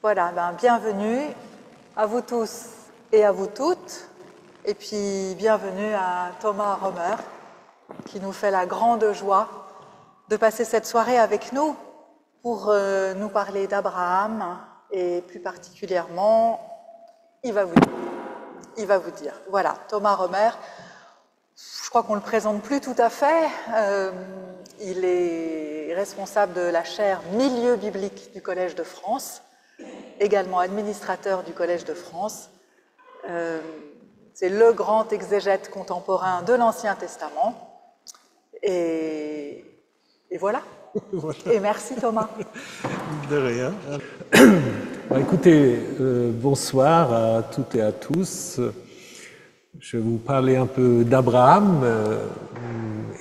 Voilà, bienvenue à vous tous et à vous toutes, et puis bienvenue à Thomas Romer, qui nous fait la grande joie de passer cette soirée avec nous pour nous parler d'Abraham, et plus particulièrement, il va vous dire. Voilà, Thomas Romer, je crois qu'on ne le présente plus tout à fait, il est responsable de la chaire Milieu biblique du Collège de France, également administrateur du Collège de France. C'est le grand exégète contemporain de l'Ancien Testament. Et voilà. Voilà. Et merci Thomas. De rien. Écoutez, bonsoir à toutes et à tous. Je vais vous parler un peu d'Abraham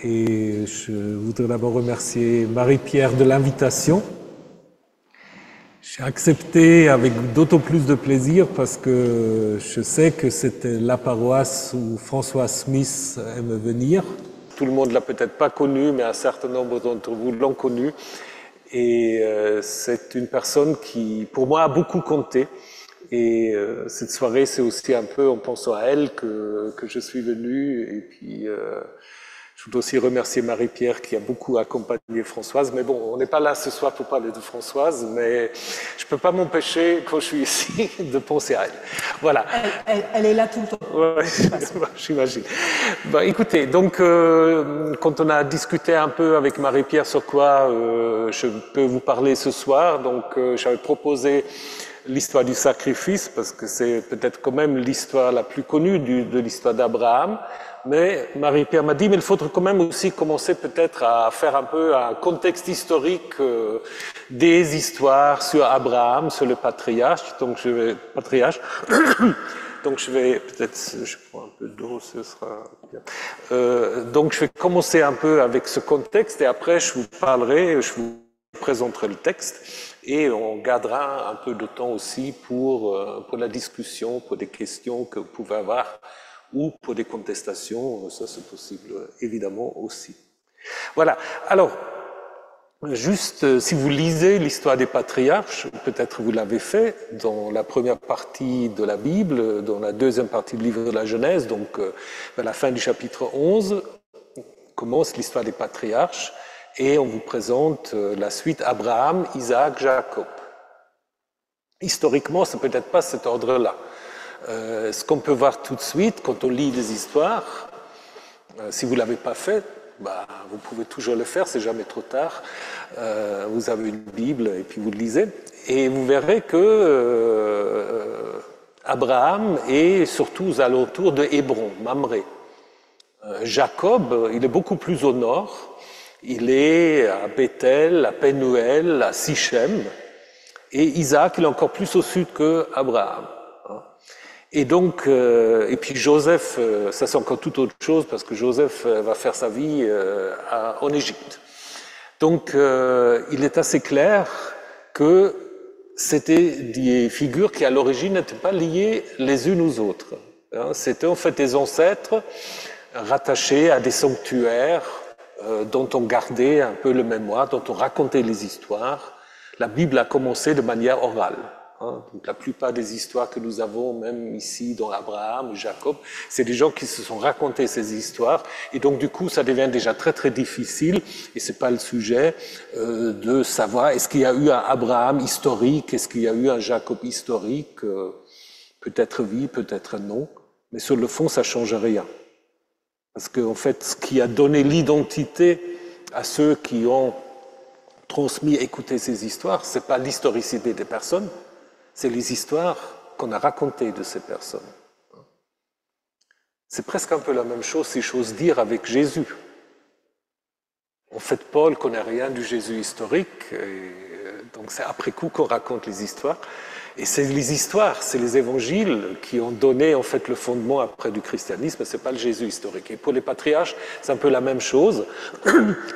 et je voudrais d'abord remercier Marie-Pierre de l'invitation. J'ai accepté avec d'autant plus de plaisir parce que je sais que c'était la paroisse où François Smith aime venir. Tout le monde ne l'a peut-être pas connu, mais un certain nombre d'entre vous l'ont connu. Et c'est une personne qui, pour moi, a beaucoup compté. Et cette soirée, c'est aussi un peu en pensant à elle que je suis venu. Et puis, je voudrais aussi remercier Marie-Pierre qui a beaucoup accompagné Françoise. Mais bon, on n'est pas là ce soir pour parler de Françoise, mais je ne peux pas m'empêcher, quand je suis ici, de penser à elle. Voilà. Elle est là tout le temps. Ouais, j'imagine. Bon, écoutez, donc, quand on a discuté un peu avec Marie-Pierre sur quoi je peux vous parler ce soir, donc j'avais proposé l'histoire du sacrifice, parce que c'est peut-être quand même l'histoire la plus connue de l'histoire d'Abraham. Mais Marie-Pierre m'a dit, mais il faudrait quand même aussi commencer peut-être à faire un peu un contexte historique des histoires sur Abraham, sur le patriarche. Donc je vais peut-être, je prends un peu d'eau, ce sera bien. Donc je vais commencer un peu avec ce contexte et après je vous présenterai le texte et on gardera un peu de temps aussi pour la discussion, pour des questions que vous pouvez avoir ou pour des contestations, ça c'est possible évidemment aussi. Voilà, alors, juste si vous lisez l'histoire des patriarches, peut-être vous l'avez fait dans la première partie de la Bible, dans la deuxième partie du livre de la Genèse, donc vers la fin du chapitre 11, commence l'histoire des patriarches et on vous présente la suite Abraham, Isaac, Jacob. Historiquement, c'est peut-être pas cet ordre-là. Ce qu'on peut voir tout de suite quand on lit les histoires, si vous ne l'avez pas fait, vous pouvez toujours le faire, c'est jamais trop tard. Vous avez une Bible et puis vous le lisez. Et vous verrez que Abraham est surtout aux alentours de Hébron, Mamré. Jacob, il est beaucoup plus au nord. Il est à Bethel, à Penuel, à Sichem. Et Isaac, il est encore plus au sud qu'Abraham. Et donc, et puis Joseph, ça c'est encore toute autre chose parce que Joseph va faire sa vie en Égypte. Donc, il est assez clair que c'était des figures qui à l'origine n'étaient pas liées les unes aux autres. C'était en fait des ancêtres rattachés à des sanctuaires dont on gardait un peu le mémoire, dont on racontait les histoires. La Bible a commencé de manière orale. Donc la plupart des histoires que nous avons, même ici dans Abraham ou Jacob, c'est des gens qui se sont racontés ces histoires, et donc du coup ça devient déjà très très difficile, et c'est pas le sujet de savoir est-ce qu'il y a eu un Abraham historique, est-ce qu'il y a eu un Jacob historique, peut-être oui, peut-être non, mais sur le fond ça change rien, parce qu'en fait ce qui a donné l'identité à ceux qui ont transmis, écouté ces histoires, c'est pas l'historicité des personnes, c'est les histoires qu'on a racontées de ces personnes. C'est presque un peu la même chose, si j'ose dire, avec Jésus. En fait, Paul ne connaît rien du Jésus historique, et donc c'est après coup qu'on raconte les histoires. Et c'est les histoires, c'est les évangiles qui ont donné en fait le fondement après du christianisme, c'est pas le Jésus historique. Et pour les patriarches, c'est un peu la même chose.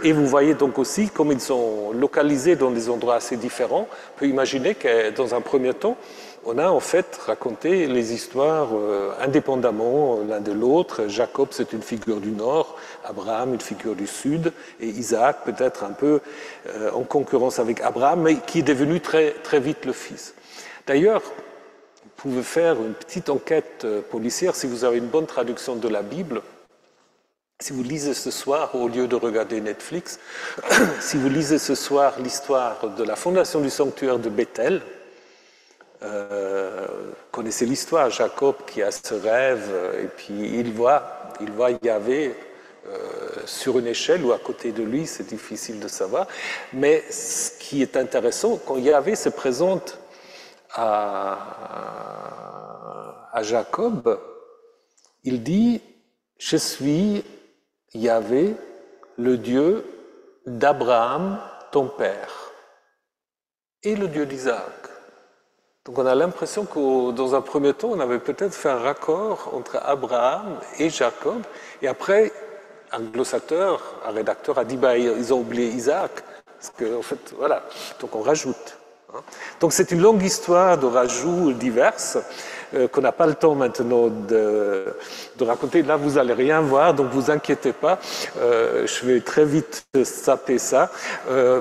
Et vous voyez donc aussi, comme ils sont localisés dans des endroits assez différents, on peut imaginer que dans un premier temps, on a en fait raconté les histoires indépendamment l'un de l'autre. Jacob, c'est une figure du nord, Abraham, une figure du sud, et Isaac, peut-être un peu en concurrence avec Abraham, mais qui est devenu très, très vite le fils. D'ailleurs, vous pouvez faire une petite enquête policière si vous avez une bonne traduction de la Bible. Si vous lisez ce soir, au lieu de regarder Netflix, si vous lisez ce soir l'histoire de la fondation du sanctuaire de Bethel, connaissez l'histoire, Jacob qui a ce rêve, et puis il voit Yahvé sur une échelle ou à côté de lui, c'est difficile de savoir. Mais ce qui est intéressant, quand Yahvé se présente à Jacob, il dit « Je suis Yahvé, le Dieu d'Abraham, ton père, et le Dieu d'Isaac. » Donc on a l'impression que dans un premier temps, on avait peut-être fait un raccord entre Abraham et Jacob, et après, un glossateur, un rédacteur a dit bah, ils ont oublié Isaac, parce que en fait, voilà, donc on rajoute. Donc c'est une longue histoire de rajouts diverses qu'on n'a pas le temps maintenant de raconter. Là, vous n'allez rien voir, donc vous inquiétez pas. Je vais très vite saper ça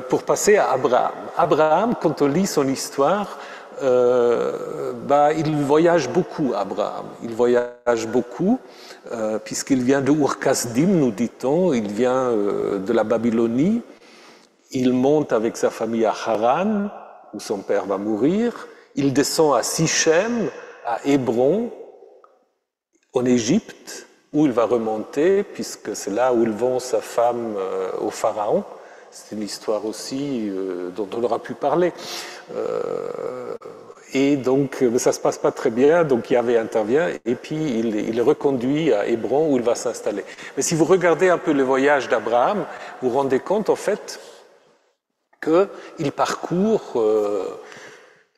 pour passer à Abraham. Abraham, quand on lit son histoire, il voyage beaucoup, Abraham. Il voyage beaucoup, puisqu'il vient de Ur-Kasdim, nous dit-on. Il vient de la Babylonie. Il monte avec sa famille à Haran, où son père va mourir. Il descend à Sichem, à Hébron, en Égypte, où il va remonter, puisque c'est là où il vend sa femme au pharaon. C'est une histoire aussi dont on aura pu parler. Et donc, ça ne se passe pas très bien, donc Yahvé intervient, et puis il est reconduit à Hébron, où il va s'installer. Mais si vous regardez un peu le voyage d'Abraham, vous vous rendez compte, en fait, qu'il parcourt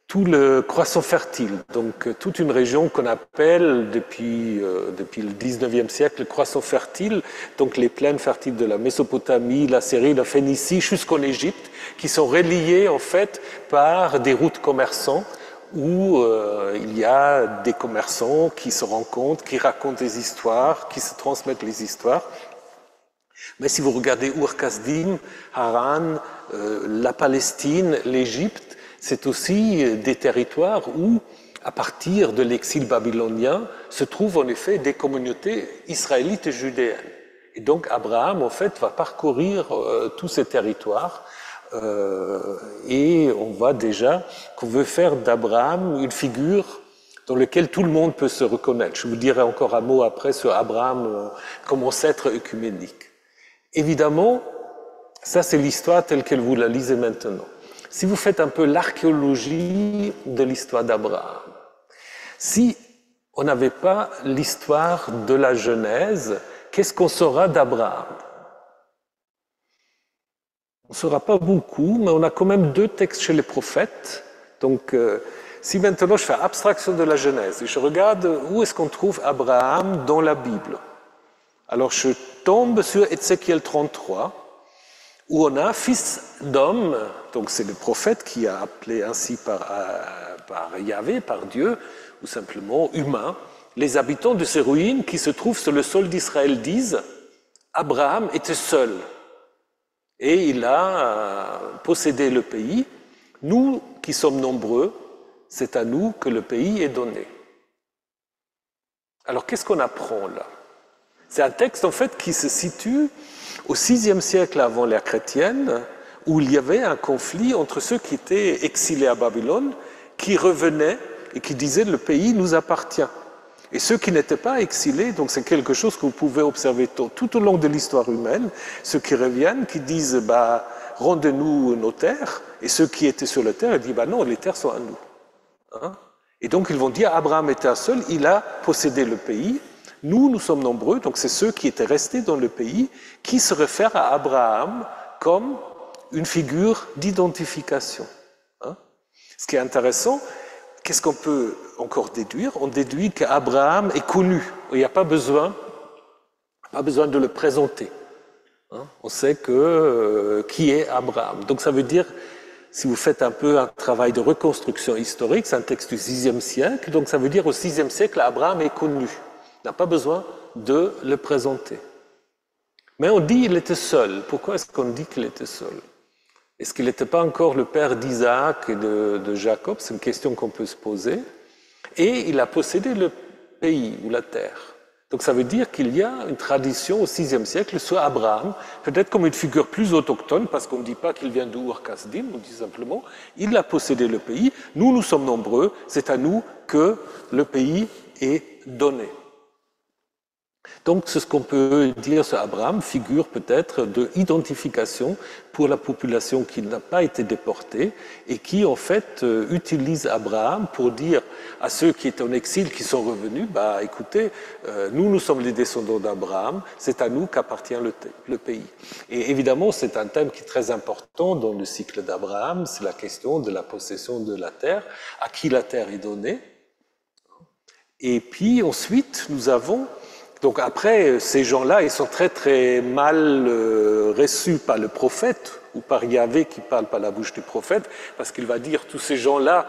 tout le croissant fertile, donc toute une région qu'on appelle depuis le 19e siècle le croissant fertile, donc les plaines fertiles de la Mésopotamie, la Syrie, la Phénicie, jusqu'en Égypte, qui sont reliées en fait par des routes commerçants où il y a des commerçants qui se rencontrent, qui racontent des histoires, qui se transmettent les histoires. Mais si vous regardez Ur-Kasdim, Haran, la Palestine, l'Égypte, c'est aussi des territoires où, à partir de l'exil babylonien, se trouvent en effet des communautés israélites et judéennes. Et donc Abraham, en fait, va parcourir tous ces territoires et on voit déjà qu'on veut faire d'Abraham une figure dans laquelle tout le monde peut se reconnaître. Je vous dirai encore un mot après sur Abraham comme ancêtre œcuménique. Évidemment, ça c'est l'histoire telle qu'elle vous la lisez maintenant. Si vous faites un peu l'archéologie de l'histoire d'Abraham, si on n'avait pas l'histoire de la Genèse, qu'est-ce qu'on saura d'Abraham? On ne saura pas beaucoup, mais on a quand même 2 textes chez les prophètes. Donc, si maintenant je fais abstraction de la Genèse et je regarde où est-ce qu'on trouve Abraham dans la Bible, alors je tombe sur Ézéchiel 33, où on a fils d'homme, donc c'est le prophète qui a appelé ainsi par Yahvé, par Dieu, ou simplement humain. Les habitants de ces ruines qui se trouvent sur le sol d'Israël disent « Abraham était seul et il a possédé le pays. Nous qui sommes nombreux, c'est à nous que le pays est donné. » Alors qu'est-ce qu'on apprend là? C'est un texte en fait qui se situe au VIe siècle avant l'ère chrétienne, où il y avait un conflit entre ceux qui étaient exilés à Babylone, qui revenaient et qui disaient le pays nous appartient. Et ceux qui n'étaient pas exilés, donc c'est quelque chose que vous pouvez observer tout au long de l'histoire humaine, ceux qui reviennent, qui disent rendez-nous nos terres, et ceux qui étaient sur la terre, ils disent non, les terres sont à nous. Et donc ils vont dire Abraham était un seul, il a possédé le pays. Nous sommes nombreux, donc c'est ceux qui étaient restés dans le pays qui se réfèrent à Abraham comme une figure d'identification. Ce qui est intéressant, qu'est-ce qu'on peut encore déduire? On déduit qu'Abraham est connu. Il n'y a pas besoin de le présenter. On sait qui est Abraham. Donc ça veut dire, si vous faites un peu un travail de reconstruction historique, c'est un texte du VIe siècle, donc ça veut dire au VIe siècle, Abraham est connu. On n'a pas besoin de le présenter. Mais on dit qu'il était seul. Pourquoi est-ce qu'on dit qu'il était seul? Est-ce qu'il n'était pas encore le père d'Isaac et de Jacob? C'est une question qu'on peut se poser. Et il a possédé le pays ou la terre. Donc ça veut dire qu'il y a une tradition au VIe siècle sur Abraham, peut-être comme une figure plus autochtone, parce qu'on ne dit pas qu'il vient d'Ur-Kasdim, on dit simplement, il a possédé le pays, nous sommes nombreux, c'est à nous que le pays est donné. Donc c'est ce qu'on peut dire sur Abraham, figure peut-être d'identification pour la population qui n'a pas été déportée et qui en fait utilise Abraham pour dire à ceux qui étaient en exil, qui sont revenus, bah écoutez, nous sommes les descendants d'Abraham, c'est à nous qu'appartient le pays. Et évidemment c'est un thème qui est très important dans le cycle d'Abraham, c'est la question de la possession de la terre, à qui la terre est donnée. Et puis ensuite nous avons donc après, ces gens-là, ils sont très très mal reçus par le prophète ou par Yahvé qui parle par la bouche du prophète, parce qu'il va dire tous ces gens-là,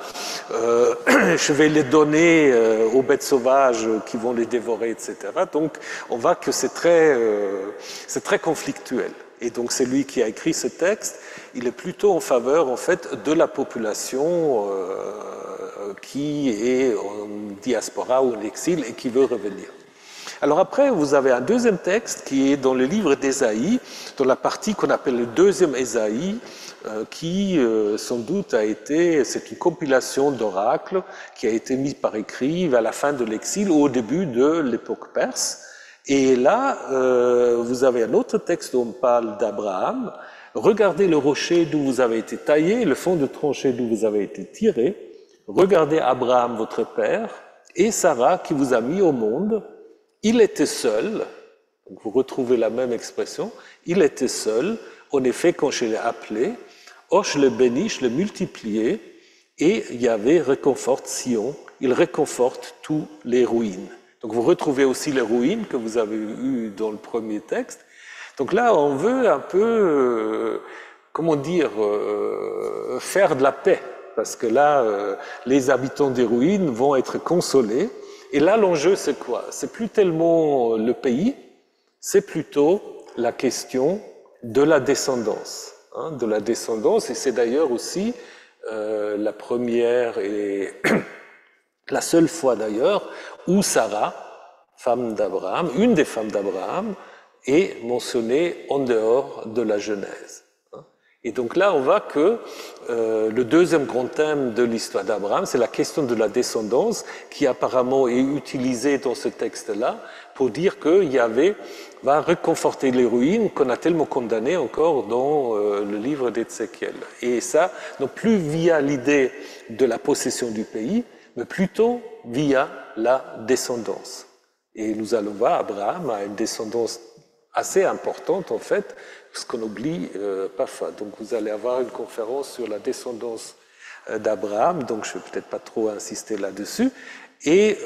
je vais les donner aux bêtes sauvages qui vont les dévorer, etc. Donc on voit que c'est très conflictuel. Et donc c'est lui qui a écrit ce texte. Il est plutôt en faveur en fait de la population qui est en diaspora ou en exil et qui veut revenir. Alors après, vous avez un deuxième texte qui est dans le livre d'Ésaïe, dans la partie qu'on appelle le deuxième Ésaïe, qui sans doute c'est une compilation d'oracles qui a été mise par écrit vers la fin de l'exil ou au début de l'époque perse. Et là, vous avez un autre texte où on parle d'Abraham. Regardez le rocher d'où vous avez été taillé, le fond de tranchée d'où vous avez été tiré. Regardez Abraham, votre père, et Sarah qui vous a mis au monde. Il était seul, donc vous retrouvez la même expression, il était seul, en effet quand je l'ai appelé, or je le bénis, je le multiplié, et Yahvé réconforte Sion, il réconforte tous les ruines. Donc vous retrouvez aussi les ruines que vous avez eues dans le premier texte. Donc là on veut un peu, faire de la paix, parce que là les habitants des ruines vont être consolés. Et là, l'enjeu, c'est quoi? C'est plus tellement le pays, c'est plutôt la question de la descendance. De la descendance, et c'est d'ailleurs aussi la première et la seule fois d'ailleurs où Sarah, femme d'Abraham, une des femmes d'Abraham, est mentionnée en dehors de la Genèse. Et donc là, on voit que le deuxième grand thème de l'histoire d'Abraham, c'est la question de la descendance, qui apparemment est utilisée dans ce texte-là pour dire que Yahvé va réconforter les ruines qu'on a tellement condamnées encore dans le livre d'Ézéchiel. Et ça, non plus via l'idée de la possession du pays, mais plutôt via la descendance. Et nous allons voir, Abraham a une descendance assez importante en fait, ce qu'on oublie parfois. Donc vous allez avoir une conférence sur la descendance d'Abraham, donc je ne vais peut-être pas trop insister là-dessus. Et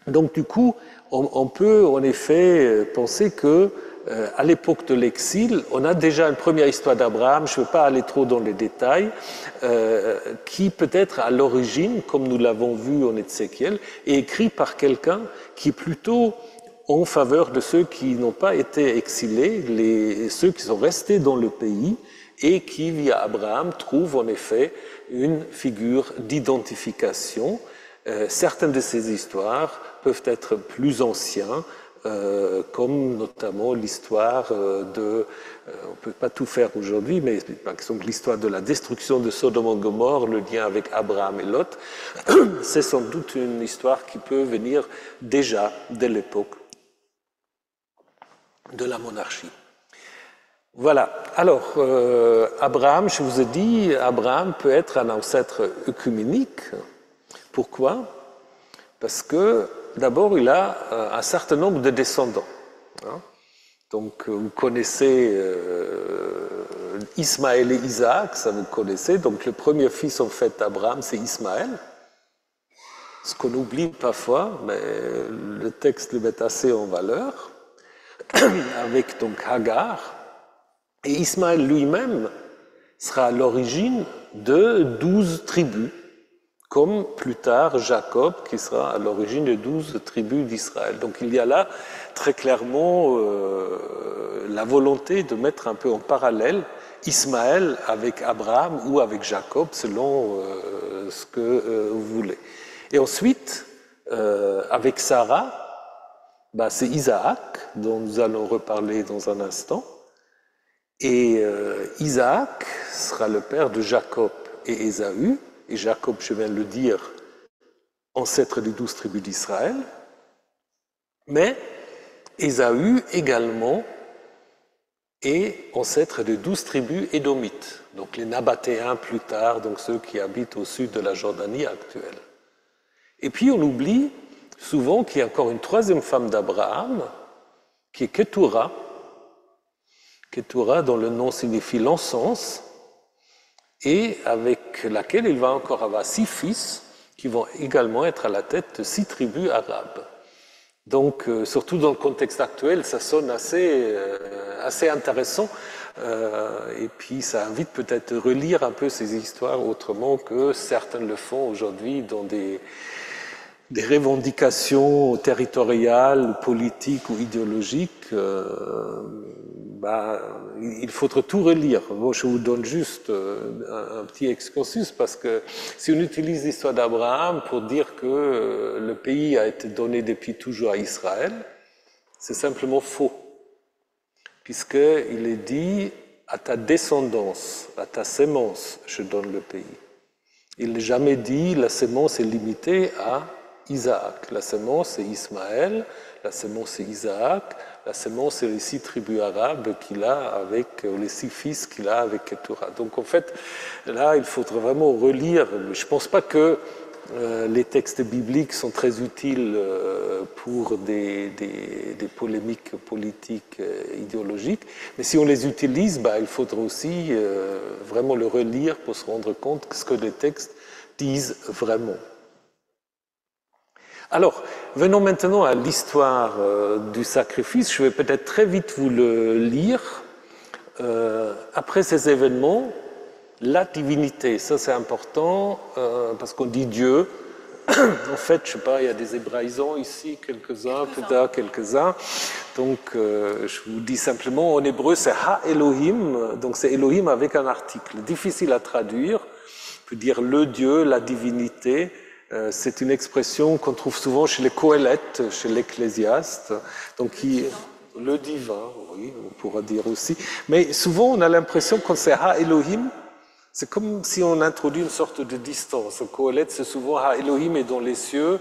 donc du coup, on peut en effet penser que à l'époque de l'exil, on a déjà une première histoire d'Abraham, je ne veux pas aller trop dans les détails, qui peut-être à l'origine, comme nous l'avons vu en Ézéchiel, est écrit par quelqu'un qui est plutôt en faveur de ceux qui n'ont pas été exilés, ceux qui sont restés dans le pays et qui, via Abraham, trouvent en effet une figure d'identification. Certaines de ces histoires peuvent être plus anciennes, comme notamment l'histoire de, on ne peut pas tout faire aujourd'hui, mais par exemple l'histoire de la destruction de Sodome et Gomorrhe, le lien avec Abraham et Lot, c'est sans doute une histoire qui peut venir déjà de l'époque de la monarchie. Voilà. Alors, Abraham, je vous ai dit, Abraham peut être un ancêtre œcuménique. Pourquoi? Parce que, d'abord, il a un certain nombre de descendants. Donc, vous connaissez Ismaël et Isaac, ça vous connaissez. Donc, le premier fils, en fait, d'Abraham, c'est Ismaël. Ce qu'on oublie parfois, mais le texte le met assez en valeur. Avec donc Hagar, et Ismaël lui-même sera à l'origine de 12 tribus, comme plus tard Jacob qui sera à l'origine de 12 tribus d'Israël. Donc il y a là très clairement la volonté de mettre un peu en parallèle Ismaël avec Abraham ou avec Jacob, selon ce que vous voulez. Et ensuite, avec Sarah, c'est Isaac, dont nous allons reparler dans un instant. Et Isaac sera le père de Jacob et Ésaü. Et Jacob, je viens de le dire, ancêtre des 12 tribus d'Israël. Mais Ésaü également est ancêtre de 12 tribus édomites, donc les Nabatéens plus tard, donc ceux qui habitent au sud de la Jordanie actuelle. Et puis on oublie souvent qu'il y a encore une troisième femme d'Abraham, qui est Ketura. Ketura, dont le nom signifie l'encens, et avec laquelle il va encore avoir 6 fils, qui vont également être à la tête de 6 tribus arabes. Donc, surtout dans le contexte actuel, ça sonne assez intéressant. Et puis, ça invite peut-être à relire un peu ces histoires autrement que certains le font aujourd'hui dans des revendications territoriales, politiques ou idéologiques. Il faudra tout relire. Moi, je vous donne juste un petit excursus parce que si on utilise l'histoire d'Abraham pour dire que le pays a été donné depuis toujours à Israël, c'est simplement faux. Puisqu'il est dit à ta descendance, à ta sémence, je donne le pays. Il n'est jamais dit la sémence est limitée à Isaac. La sémence, c'est Ismaël, la sémence, c'est Isaac, la sémence, c'est les 6 tribus arabes qu'il a avec les 6 fils qu'il a avec Ketura. Donc en fait, là, il faudrait vraiment relire. Je ne pense pas que les textes bibliques sont très utiles pour des polémiques politiques idéologiques, mais si on les utilise, il faudra aussi vraiment le relire pour se rendre compte de ce que les textes disent vraiment. Alors, venons maintenant à l'histoire du sacrifice. Je vais peut-être très vite vous le lire. Après ces événements, la divinité, ça c'est important, parce qu'on dit Dieu. En fait, je ne sais pas, il y a des hébraïsants ici, quelques-uns, peut-être quelques-uns. Donc, je vous dis simplement, en hébreu, c'est Ha-Elohim, donc c'est Elohim avec un article. Difficile à traduire, on peut dire le Dieu, la divinité. C'est une expression qu'on trouve souvent chez les Qoélètes, chez l'Ecclésiaste, donc le divin, oui, on pourra dire aussi. Mais souvent, on a l'impression quand c'est Ha-Elohim, c'est comme si on introduit une sorte de distance. Au Qoélète, c'est souvent Ha-Elohim est dans les cieux,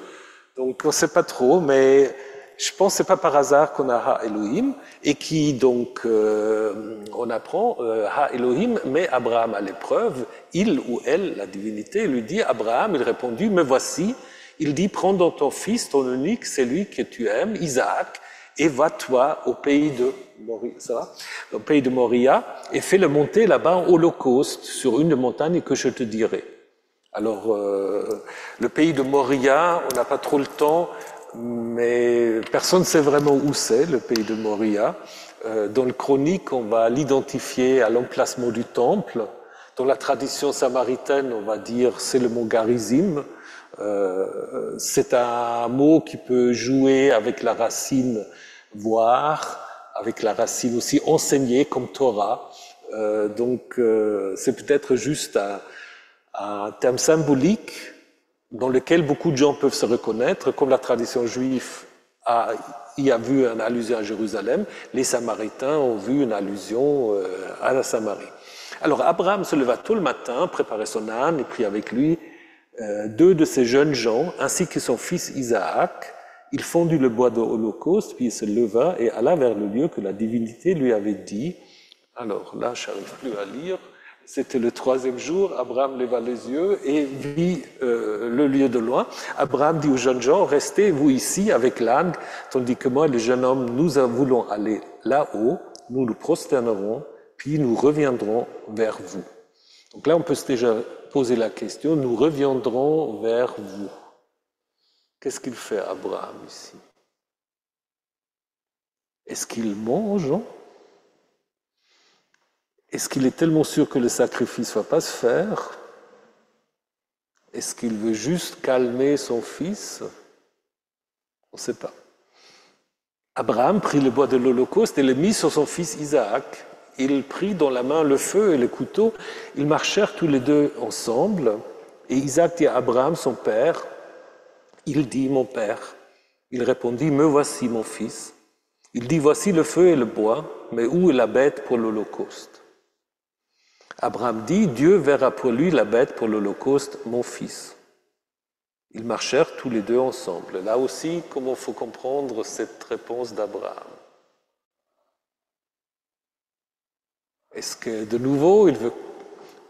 donc on ne sait pas trop, mais je pense que ce n'est pas par hasard qu'on a Ha-Elohim, et qui donc, on apprend Ha-Elohim, met Abraham à l'épreuve, il ou elle, la divinité, lui dit, Abraham, il répondit, me voici, il dit, prends donc ton fils, ton unique, celui que tu aimes, Isaac, et va-toi au pays de Moria, et fais-le monter là-bas en holocauste, sur une des montagnes que je te dirai. Alors, le pays de Moria, on n'a pas trop le temps, mais personne ne sait vraiment où c'est, le pays de Moria. Dans le chronique, on va l'identifier à l'emplacement du temple. Dans la tradition samaritaine, on va dire c'est le mont Garizim. C'est un mot qui peut jouer avec la racine voir, avec la racine aussi enseigner comme Torah. Donc c'est peut-être juste un terme symbolique dans lequel beaucoup de gens peuvent se reconnaître, comme la tradition juive y a vu une allusion à Jérusalem, les Samaritains ont vu une allusion à la Samarie. Alors Abraham se leva tôt le matin, préparait son âne et prit avec lui 2 de ses jeunes gens, ainsi que son fils Isaac. Il fondit le bois de holocauste, puis il se leva et alla vers le lieu que la divinité lui avait dit. Alors là, je n'arrive plus à lire. C'était le 3e jour, Abraham leva les yeux et vit le lieu de loin. Abraham dit aux jeunes gens, restez vous ici avec l'âne, tandis que moi et le jeune homme, nous voulons aller là-haut, nous nous prosternerons, puis nous reviendrons vers vous. Donc là, on peut déjà poser la question, nous reviendrons vers vous. Qu'est-ce qu'il fait Abraham ici? Est-ce qu'il mange? Est-ce qu'il est tellement sûr que le sacrifice ne va pas se faire? Est-ce qu'il veut juste calmer son fils? On ne sait pas. Abraham prit le bois de l'Holocauste et le mit sur son fils Isaac. il prit dans la main le feu et le couteau. Ils marchèrent tous les deux ensemble. Et Isaac dit à Abraham, son père, il dit, mon père. Il répondit, me voici, mon fils. Il dit, voici le feu et le bois, mais où est la bête pour l'holocauste? Abraham dit, Dieu verra pour lui la bête pour l'holocauste, mon fils. Ils marchèrent tous les deux ensemble. Là aussi, comment faut comprendre cette réponse d'Abraham? Est-ce que, de nouveau, il ne veut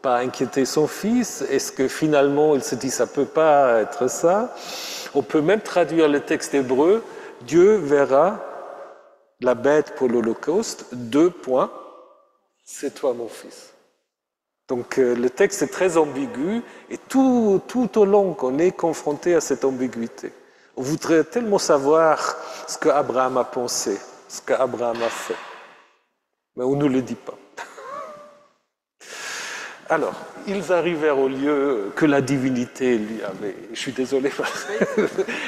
pas inquiéter son fils? Est-ce que finalement, il se dit, ça ne peut pas être ça? On peut même traduire le texte hébreu, Dieu verra la bête pour l'holocauste, 2 points, c'est toi mon fils. Donc le texte est très ambigu et tout au long qu'on est confronté à cette ambiguïté. On voudrait tellement savoir ce qu'Abraham a pensé, ce qu'Abraham a fait, mais on ne nous le dit pas. Alors, ils arrivèrent au lieu que la divinité lui avait, je suis désolé,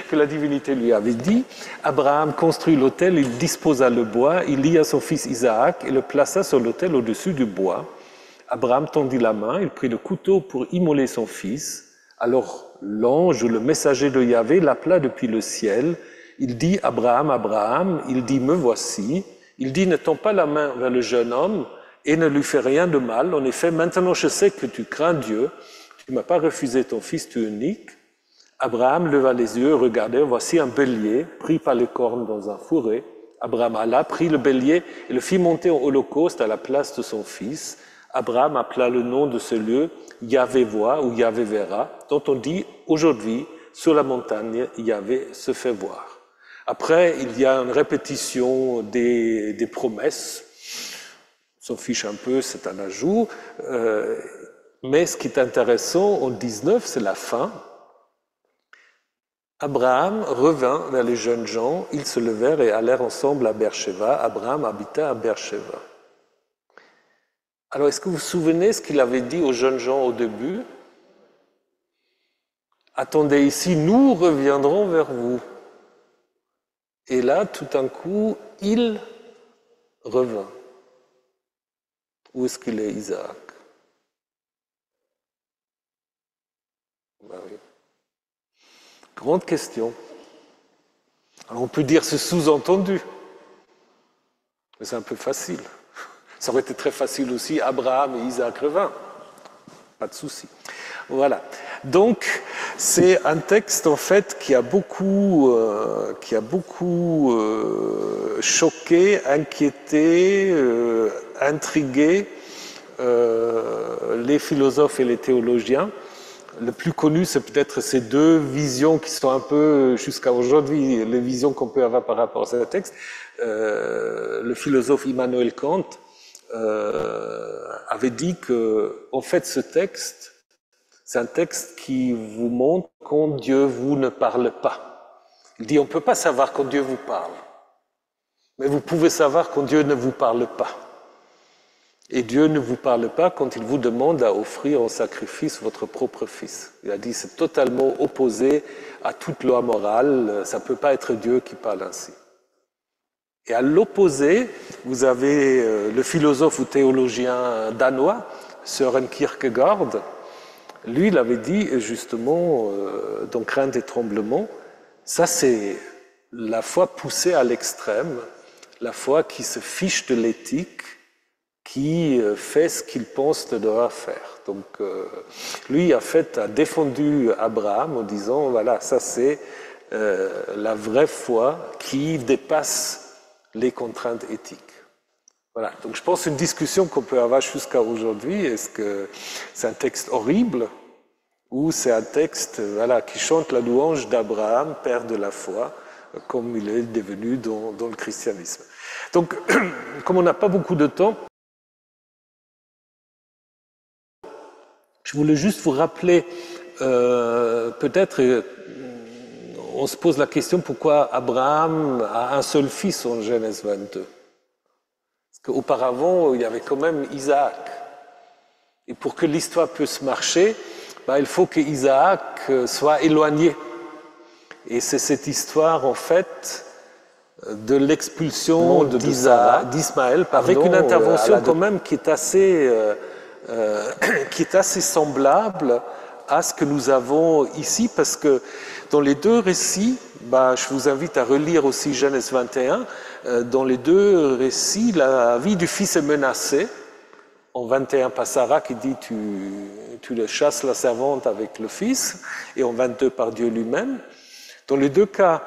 que la divinité lui avait dit. Abraham construit l'autel, il disposa le bois, il lia son fils Isaac et le plaça sur l'autel au-dessus du bois. Abraham tendit la main, il prit le couteau pour immoler son fils. Alors l'ange ou le messager de Yahvé l'appela depuis le ciel. Il dit, Abraham, Abraham, il dit, me voici. Il dit, ne tends pas la main vers le jeune homme, et ne lui fais rien de mal. En effet, maintenant je sais que tu crains Dieu, tu ne m'as pas refusé ton fils, tu es unique. Abraham leva les yeux, regardait, voici un bélier, pris par les cornes dans un fourré. Abraham alla, prit le bélier et le fit monter en holocauste à la place de son fils. Abraham appela le nom de ce lieu Yahvé voit ou Yahvé verra, dont on dit aujourd'hui, sur la montagne, Yahvé se fait voir. Après, il y a une répétition des promesses. On s'en fiche un peu, c'est un ajout. Mais ce qui est intéressant, en 19, c'est la fin. Abraham revint vers les jeunes gens, ils se levèrent et allèrent ensemble à Beersheba. Abraham habita à Beersheba. Alors, est-ce que vous vous souvenez ce qu'il avait dit aux jeunes gens au début? Attendez ici, nous reviendrons vers vous. Et là, tout d'un coup, il revint. Où est-ce qu'il est, Isaac? Ben oui. Grande question. Alors on peut dire c'est sous-entendu, mais c'est un peu facile. Ça aurait été très facile aussi, Abraham et Isaac revinrent. Pas de souci. Voilà. Donc, c'est un texte, en fait, qui a beaucoup choqué, inquiété, intrigué les philosophes et les théologiens. Le plus connu, c'est peut-être ces deux visions qui sont un peu, jusqu'à aujourd'hui, les visions qu'on peut avoir par rapport à ce texte. Le philosophe Immanuel Kant avait dit que, en fait, ce texte, c'est un texte qui vous montre quand Dieu vous ne parle pas. Il dit, on ne peut pas savoir quand Dieu vous parle, mais vous pouvez savoir quand Dieu ne vous parle pas. Et Dieu ne vous parle pas quand il vous demande à offrir en sacrifice votre propre fils. Il a dit, c'est totalement opposé à toute loi morale, ça ne peut pas être Dieu qui parle ainsi. Et à l'opposé, vous avez le philosophe ou théologien danois, Søren Kierkegaard. Lui, il avait dit justement, dans Crainte et tremblement, ça c'est la foi poussée à l'extrême, la foi qui se fiche de l'éthique, qui fait ce qu'il pense de devoir faire. Donc, lui a défendu Abraham en disant, voilà, ça c'est la vraie foi qui dépasse les contraintes éthiques. Voilà. Donc, je pense une discussion qu'on peut avoir jusqu'à aujourd'hui, est-ce que c'est un texte horrible ou c'est un texte, voilà, qui chante la louange d'Abraham, père de la foi, comme il est devenu dans le christianisme. Donc, comme on n'a pas beaucoup de temps, je voulais juste vous rappeler, peut-être, on se pose la question pourquoi Abraham a un seul fils en Genèse 22. Parce qu'auparavant, il y avait quand même Isaac. Et pour que l'histoire puisse marcher, il faut que Isaac soit éloigné. Et c'est cette histoire, en fait, de l'expulsion d'Ismaël, avec une intervention quand même qui est assez semblable à ce que nous avons ici, parce que dans les deux récits, je vous invite à relire aussi Genèse 21, dans les deux récits, la vie du fils est menacée. En 21, par Sarah qui dit tu le chasses la servante avec le fils, et en 22 par Dieu lui-même. Dans les deux cas,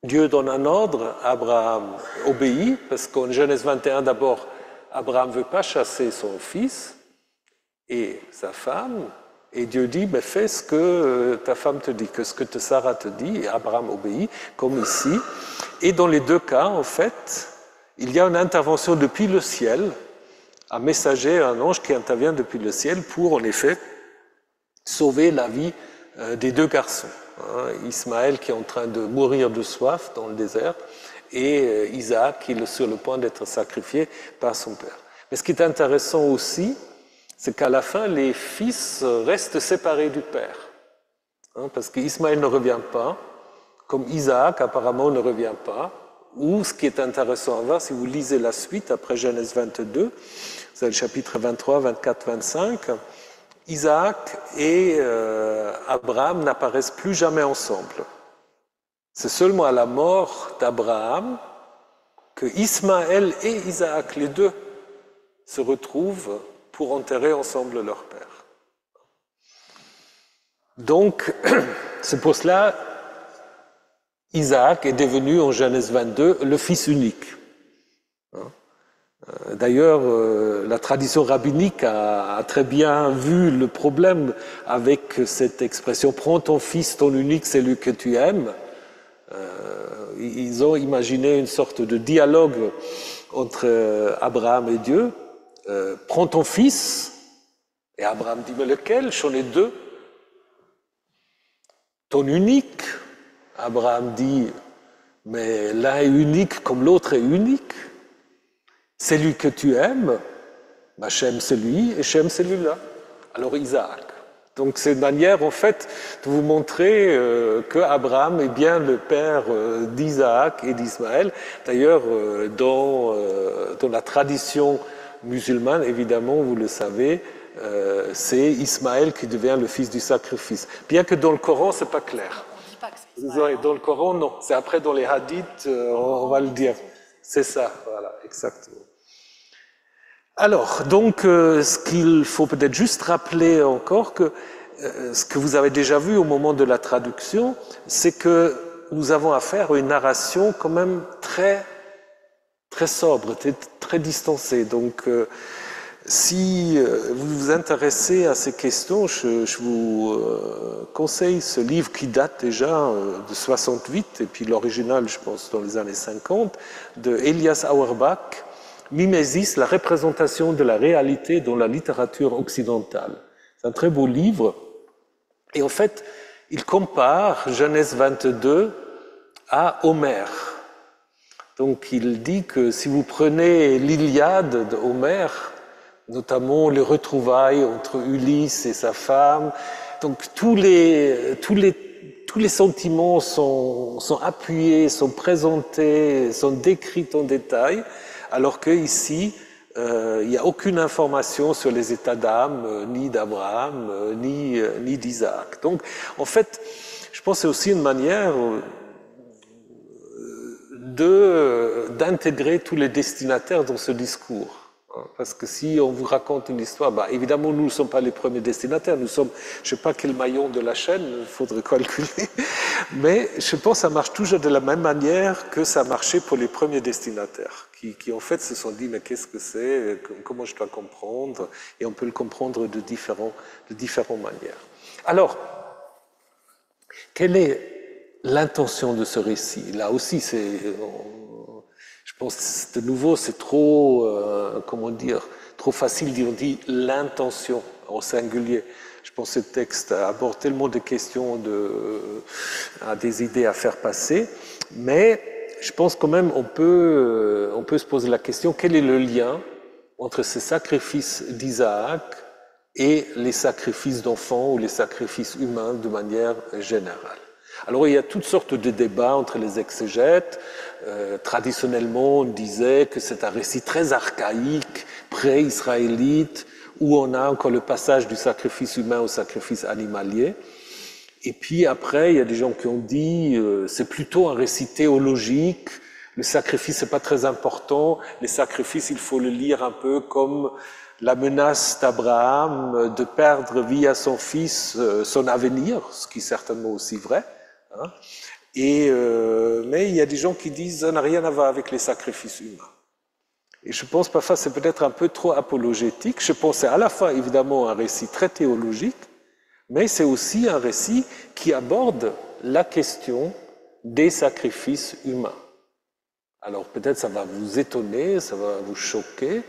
Dieu donne un ordre, Abraham obéit, parce qu'en Genèse 21 d'abord, Abraham ne veut pas chasser son fils et sa femme, et Dieu dit, fais ce que ta femme te dit, que ce que Sarah te dit, et Abraham obéit, comme ici. Et dans les deux cas, en fait, il y a une intervention depuis le ciel, un messager, un ange qui intervient depuis le ciel pour, en effet, sauver la vie des deux garçons. Ismaël qui est en train de mourir de soif dans le désert, et Isaac qui est sur le point d'être sacrifié par son père. Mais ce qui est intéressant aussi, c'est qu'à la fin, les fils restent séparés du père. Parce qu'Ismaël ne revient pas, comme Isaac apparemment ne revient pas. Ou ce qui est intéressant à voir, si vous lisez la suite, après Genèse 22, c'est le chapitre 23, 24, 25, Isaac et Abraham n'apparaissent plus jamais ensemble. C'est seulement à la mort d'Abraham que Ismaël et Isaac, les deux, se retrouvent pour enterrer ensemble leur père. Donc, c'est pour cela Isaac est devenu en Genèse 22 le fils unique. D'ailleurs, la tradition rabbinique a très bien vu le problème avec cette expression « prends ton fils, ton unique, c'est lui que tu aimes ». Ils ont imaginé une sorte de dialogue entre Abraham et Dieu. « Prends ton fils ». Et Abraham dit « mais lequel? J'en ai deux ». « Ton unique ». Abraham dit « mais l'un est unique comme l'autre est unique ». Celui que tu aimes, j'aime celui et j'aime celui-là. Alors Isaac. Donc c'est une manière en fait de vous montrer que Abraham est bien le père d'Isaac et d'Ismaël. D'ailleurs, dans la tradition musulmane, évidemment, vous le savez, c'est Ismaël qui devient le fils du sacrifice. Bien que dans le Coran, c'est pas clair. On dit pas que c'est Ismaël. Dans le Coran, non. C'est après dans les hadiths, on va le dire. C'est ça, voilà, exactement. Alors, donc, ce qu'il faut peut-être juste rappeler encore, que ce que vous avez déjà vu au moment de la traduction, c'est que nous avons affaire à une narration quand même très, très sobre, très distancée. Donc, si vous vous intéressez à ces questions, je vous conseille ce livre qui date déjà de 68, et puis l'original, je pense, dans les années 50, de Elias Auerbach, Mimesis, la représentation de la réalité dans la littérature occidentale. C'est un très beau livre. Et en fait, il compare Genèse 22 à Homère. Donc il dit que si vous prenez l'Iliade d'Homère, notamment les retrouvailles entre Ulysse et sa femme, donc tous les sentiments sont appuyés, sont présentés, sont décrits en détail, alors qu'ici, il n'y a aucune information sur les états d'âme, ni d'Abraham, ni d'Isaac. Donc, en fait, je pense que c'est aussi une manière d'intégrer tous les destinataires dans ce discours. Parce que si on vous raconte une histoire, évidemment, nous ne sommes pas les premiers destinataires, nous sommes, je ne sais pas quel maillon de la chaîne, il faudrait calculer, mais je pense que ça marche toujours de la même manière que ça marchait pour les premiers destinataires, qui en fait se sont dit, mais qu'est-ce que c'est, comment je dois comprendre, et on peut le comprendre de différentes manières. Alors, quelle est l'intention de ce récit? Là aussi, je pense de nouveau, c'est trop, trop facile de dire l'intention au singulier. Je pense que ce texte aborde tellement de questions, a des idées à faire passer, mais je pense quand même on peut se poser la question, quel est le lien entre ces sacrifices d'Isaac et les sacrifices d'enfants ou les sacrifices humains de manière générale? Alors il y a toutes sortes de débats entre les exégètes. Traditionnellement, on disait que c'est un récit très archaïque, pré-israélite, où on a encore le passage du sacrifice humain au sacrifice animalier. Et puis après, il y a des gens qui ont dit c'est plutôt un récit théologique, le sacrifice n'est pas très important, les sacrifices, il faut le lire un peu comme la menace d'Abraham de perdre via son fils son avenir, ce qui est certainement aussi vrai. Hein. Mais il y a des gens qui disent ça n'a rien à voir avec les sacrifices humains. Et je pense parfois c'est peut-être un peu trop apologétique. Je pense c'est à la fois évidemment un récit très théologique, mais c'est aussi un récit qui aborde la question des sacrifices humains. Alors peut-être ça va vous étonner, ça va vous choquer,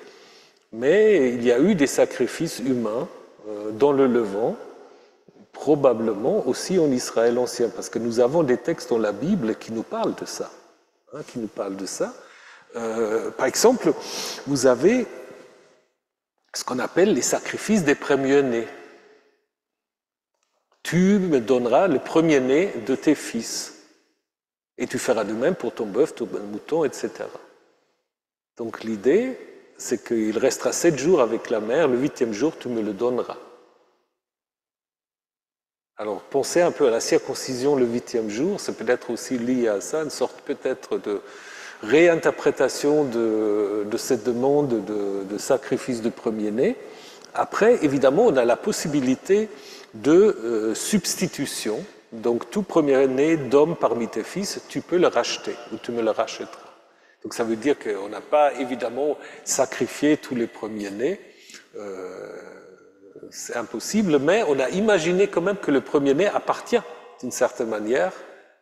mais il y a eu des sacrifices humains dans le Levant, probablement aussi en Israël ancien, parce que nous avons des textes dans la Bible qui nous parlent de ça. Par exemple, vous avez ce qu'on appelle les sacrifices des premiers-nés. Tu me donneras le premier-né de tes fils. Et tu feras de même pour ton bœuf, ton mouton, etc. Donc l'idée, c'est qu'il restera 7 jours avec la mère, le 8e jour, tu me le donneras. Alors pensez un peu à la circoncision le 8e jour, c'est peut-être aussi lié à ça, une sorte peut-être de réinterprétation de cette demande de sacrifice de premier-né. Après, évidemment, on a la possibilité de substitution. Donc, tout premier-né d'homme parmi tes fils, tu peux le racheter, ou tu me le rachèteras. Donc, ça veut dire qu'on n'a pas, évidemment, sacrifié tous les premiers-nés. C'est impossible, mais on a imaginé quand même que le premier-né appartient, d'une certaine manière,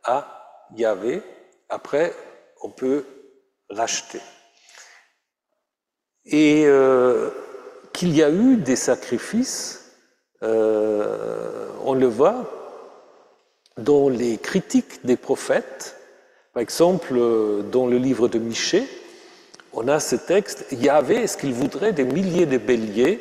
à Yahvé. Après, on peut racheter. Et qu'il y a eu des sacrifices, on le voit dans les critiques des prophètes. Par exemple, dans le livre de Michée, on a ce texte, Yahvé, est-ce qu'il voudrait des milliers de béliers,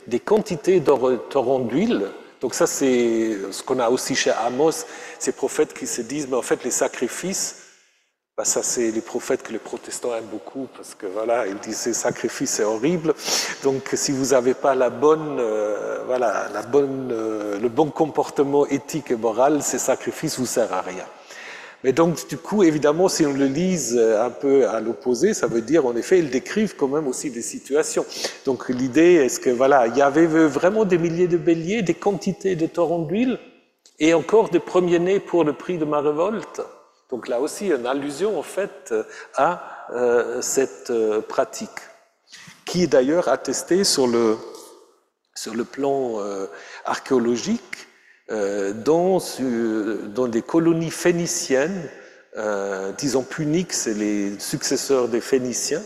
des quantités de torrents d'huile? Donc ça, c'est ce qu'on a aussi chez Amos, ces prophètes qui se disent, mais en fait, les sacrifices, ben ça, c'est les prophètes que les protestants aiment beaucoup, parce que voilà, ils disent ces sacrifices, c'est horrible. Donc, si vous n'avez pas le bon comportement éthique et moral, ces sacrifices vous servent à rien. Mais donc, du coup, évidemment, si on le lise un peu à l'opposé, ça veut dire, en effet, ils décrivent quand même aussi des situations. Donc, l'idée, est-ce que, voilà, Yahvé veut vraiment des milliers de béliers, des quantités de torrents d'huile, et encore des premiers-nés pour le prix de ma révolte? Donc là aussi, une allusion en fait à cette pratique, qui est d'ailleurs attestée sur le plan archéologique dans des colonies phéniciennes, disons puniques, c'est les successeurs des Phéniciens,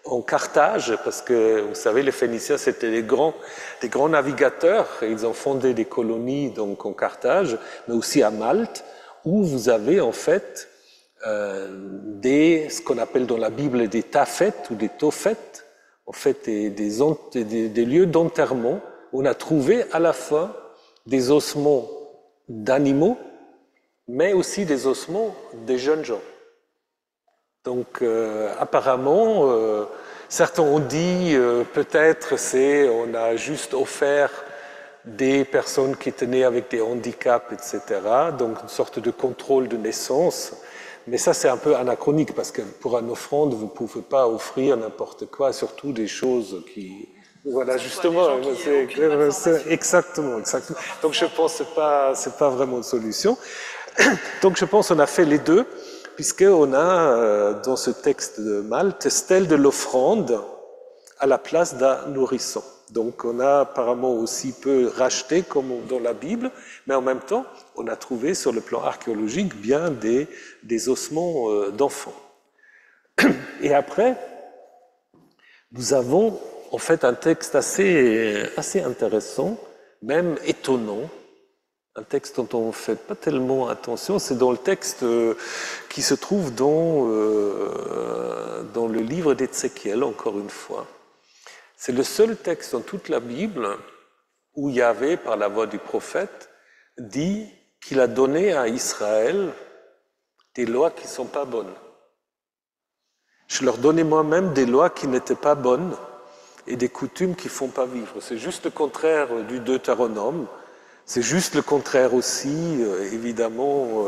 en Carthage, parce que vous savez, les Phéniciens c'était des grands navigateurs, et ils ont fondé des colonies donc en Carthage, mais aussi à Malte, où vous avez en fait ce qu'on appelle dans la Bible des taphètes ou des tophètes, en fait des lieux d'enterrement où on a trouvé à la fois des ossements d'animaux, mais aussi des ossements des jeunes gens. Donc apparemment, certains ont dit peut-être on a juste offert des personnes qui étaient nées avec des handicaps, etc. Donc une sorte de contrôle de naissance. Mais ça, c'est un peu anachronique, parce que pour une offrande, vous ne pouvez pas offrir n'importe quoi, surtout des choses qui... Voilà, justement, c'est exactement. Donc je pense que c'est pas vraiment une solution. Donc je pense qu'on a fait les deux, puisqu'on a dans ce texte de Malte, stèle de l'offrande à la place d'un nourrisson. Donc on a apparemment aussi peu racheté comme dans la Bible, mais en même temps, on a trouvé sur le plan archéologique bien des ossements d'enfants. Et après, nous avons en fait un texte assez intéressant, même étonnant, un texte dont on ne fait pas tellement attention, c'est dans le texte qui se trouve dans le livre d'Ézéchiel, encore une fois. C'est le seul texte dans toute la Bible où Yahvé, par la voix du prophète, dit qu'il a donné à Israël des lois qui ne sont pas bonnes. Je leur donnais moi-même des lois qui n'étaient pas bonnes et des coutumes qui ne font pas vivre. C'est juste le contraire du Deutéronome. C'est juste le contraire aussi, évidemment,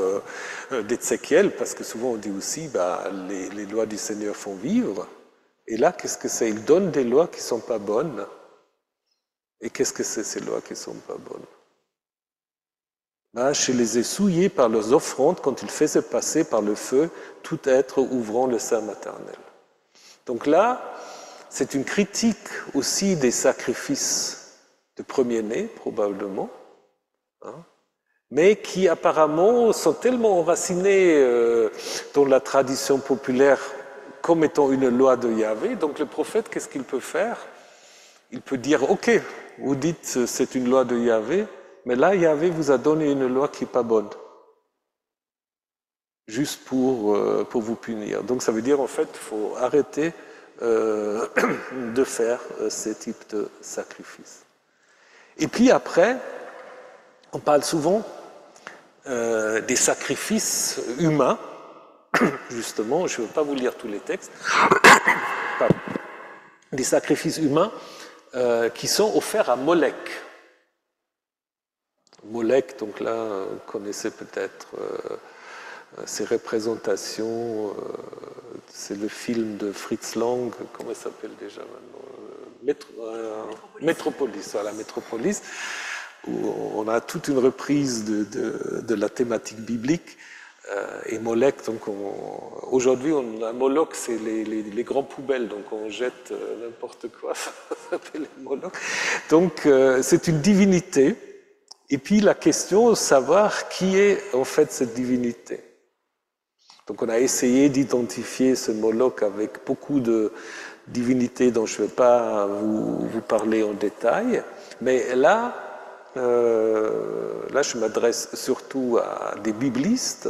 d'Ézéchiel, parce que souvent on dit aussi, les lois du Seigneur font vivre. Et là, qu'est-ce que c'est? Il donne des lois qui ne sont pas bonnes. Et qu'est-ce que c'est ces lois qui ne sont pas bonnes? Je les ai souillés par leurs offrandes quand ils faisaient passer par le feu tout être ouvrant le sein maternel. Donc là, c'est une critique aussi des sacrifices de premier-né, probablement, mais qui apparemment sont tellement enracinés dans la tradition populaire comme étant une loi de Yahvé. Donc le prophète, qu'est-ce qu'il peut faire? Il peut dire, ok, vous dites c'est une loi de Yahvé, mais là Yahvé vous a donné une loi qui n'est pas bonne, juste pour vous punir. Donc ça veut dire en fait, il faut arrêter de faire ces types de sacrifices. Et puis après, on parle souvent des sacrifices humains, justement, je ne veux pas vous lire tous les textes, des sacrifices humains qui sont offerts à Molech. Molech, donc là, vous connaissez peut-être ces représentations, c'est le film de Fritz Lang, comment il s'appelle déjà maintenant? Métropolis, voilà, Métropolis, où on a toute une reprise de la thématique biblique. Et Molech, donc aujourd'hui, un Moloch, c'est les grands poubelles, donc on jette n'importe quoi, ça s'appelle Moloch. Donc c'est une divinité, et puis la question de savoir qui est en fait cette divinité. Donc on a essayé d'identifier ce Moloch avec beaucoup de divinités dont je ne vais pas vous parler en détail, mais là je m'adresse surtout à des biblistes.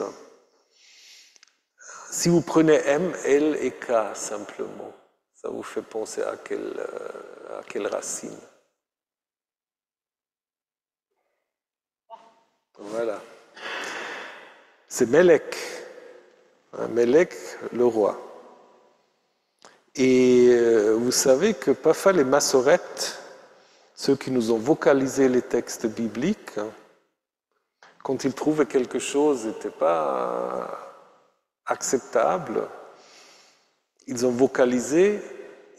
Si vous prenez M, L et K simplement, ça vous fait penser à quelle racine? Voilà. C'est Melech. Melech, le roi. Et vous savez que parfois les massorètes, ceux qui nous ont vocalisé les textes bibliques, quand ils trouvaient quelque chose n'était pas acceptable, ils ont vocalisé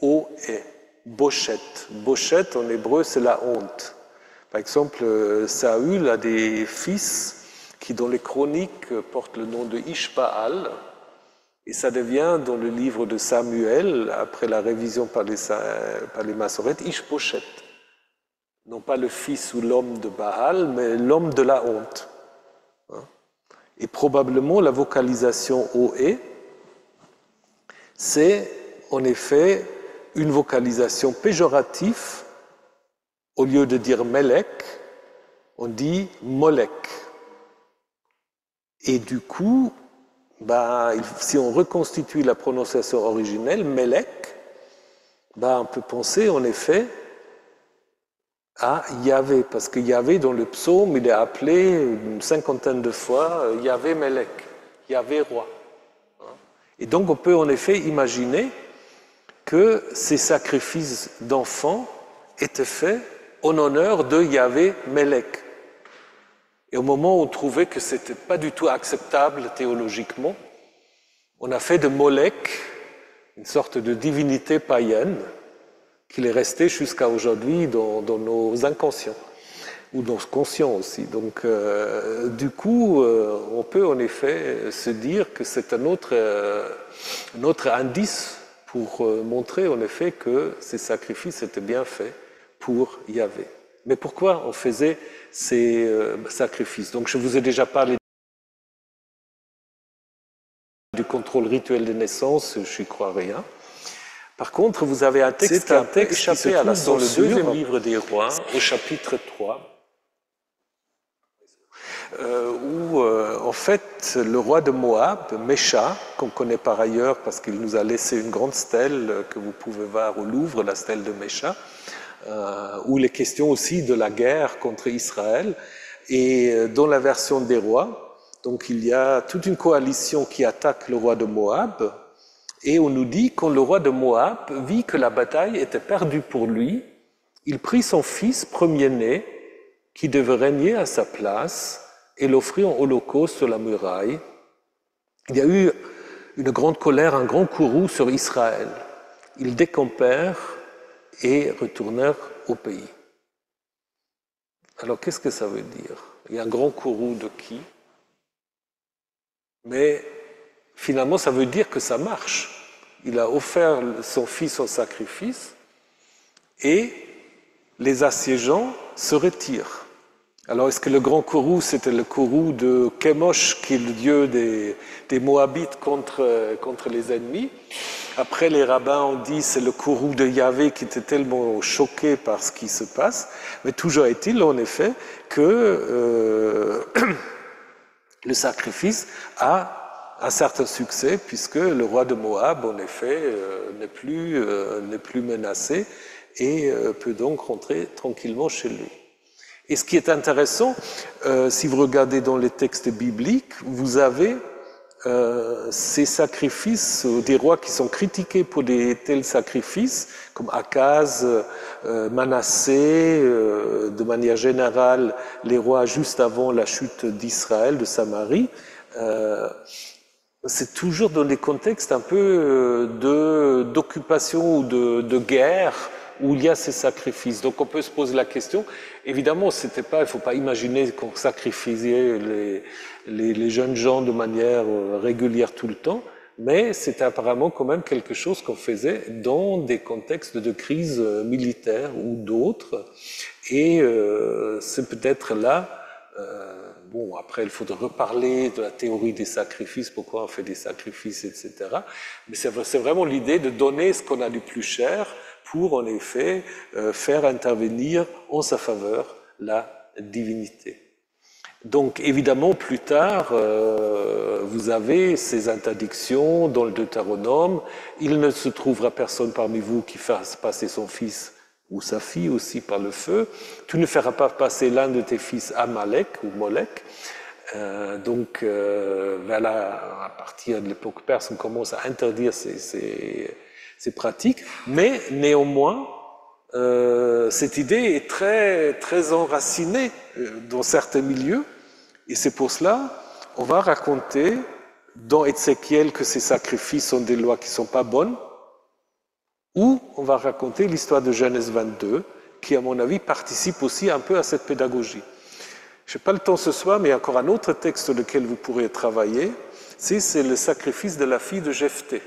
O-E, Bochet. Bochet en hébreu, c'est la honte. Par exemple, Saül a des fils qui, dans les chroniques, portent le nom de Ishbaal, et ça devient, dans le livre de Samuel, après la révision par les massorètes, Ishbochet. Non pas le fils ou l'homme de Baal, mais l'homme de la honte. Et probablement la vocalisation O-E, c'est en effet une vocalisation péjorative. Au lieu de dire Melech, on dit Molech. Et du coup, si on reconstitue la prononciation originelle, Melech, on peut penser en effet à Yahvé, parce que Yahvé, dans le psaume, il est appelé une cinquantaine de fois Yahvé Melech, Yahvé roi. Et donc on peut en effet imaginer que ces sacrifices d'enfants étaient faits en honneur de Yahvé Melech. Et au moment où on trouvait que ce n'était pas du tout acceptable théologiquement, on a fait de Molech une sorte de divinité païenne qu'il est resté jusqu'à aujourd'hui dans nos inconscients, ou dans ce conscient aussi. Donc, du coup, on peut en effet se dire que c'est un autre indice pour montrer en effet que ces sacrifices étaient bien faits pour Yahvé. Mais pourquoi on faisait ces sacrifices? Donc, je vous ai déjà parlé du contrôle rituel de naissance, je n'y crois rien. Par contre, vous avez un texte qui a échappé à la censure dans le deuxième livre des rois, au chapitre 3, où en fait le roi de Moab, Mécha, qu'on connaît par ailleurs parce qu'il nous a laissé une grande stèle que vous pouvez voir au Louvre, la stèle de Mécha, où il est question aussi de la guerre contre Israël. Et dans la version des rois, donc il y a toute une coalition qui attaque le roi de Moab, et on nous dit quand le roi de Moab vit que la bataille était perdue pour lui, il prit son fils premier-né, qui devait régner à sa place, et l'offrit en holocauste sur la muraille. Il y a eu une grande colère, un grand courroux sur Israël. Ils décampèrent et retournèrent au pays. Alors qu'est-ce que ça veut dire? Il y a un grand courroux de qui? Mais finalement, ça veut dire que ça marche. Il a offert son fils en sacrifice et les assiégeants se retirent. Alors, est-ce que le grand courroux, c'était le courroux de Chemosh, qui est le dieu des Moabites contre les ennemis? Après, les rabbins ont dit c'est le courroux de Yahvé qui était tellement choqué par ce qui se passe. Mais toujours est-il, en effet, que le sacrifice a un certain succès, puisque le roi de Moab, en effet, n'est plus menacé et peut donc rentrer tranquillement chez lui. Et ce qui est intéressant, si vous regardez dans les textes bibliques, vous avez ces sacrifices des rois qui sont critiqués pour des tels sacrifices, comme Akaz, Manassé, de manière générale, les rois juste avant la chute d'Israël, de Samarie. C'est toujours dans des contextes un peu d'occupation ou de guerre, où il y a ces sacrifices. Donc on peut se poser la question, évidemment, il ne faut pas imaginer qu'on sacrifiait les jeunes gens de manière régulière tout le temps, mais c'était apparemment quand même quelque chose qu'on faisait dans des contextes de crise militaire ou d'autres, et c'est peut-être là, bon après il faudrait reparler de la théorie des sacrifices, pourquoi on fait des sacrifices, etc. Mais c'est vraiment l'idée de donner ce qu'on a du plus cher, pour en effet faire intervenir en sa faveur la divinité. Donc évidemment plus tard vous avez ces interdictions dans le Deutéronome, il ne se trouvera personne parmi vous qui fasse passer son fils ou sa fille aussi par le feu, tu ne feras pas passer l'un de tes fils à Malek ou Molek. Donc voilà, à partir de l'époque perse on commence à interdire ces pratiques, mais néanmoins, cette idée est très, très enracinée dans certains milieux, et c'est pour cela on va raconter dans Ézéchiel que ces sacrifices sont des lois qui ne sont pas bonnes, ou on va raconter l'histoire de Genèse 22, qui à mon avis participe aussi un peu à cette pédagogie. Je n'ai pas le temps ce soir, mais il y a encore un autre texte sur lequel vous pourrez travailler, c'est le sacrifice de la fille de Jephthé.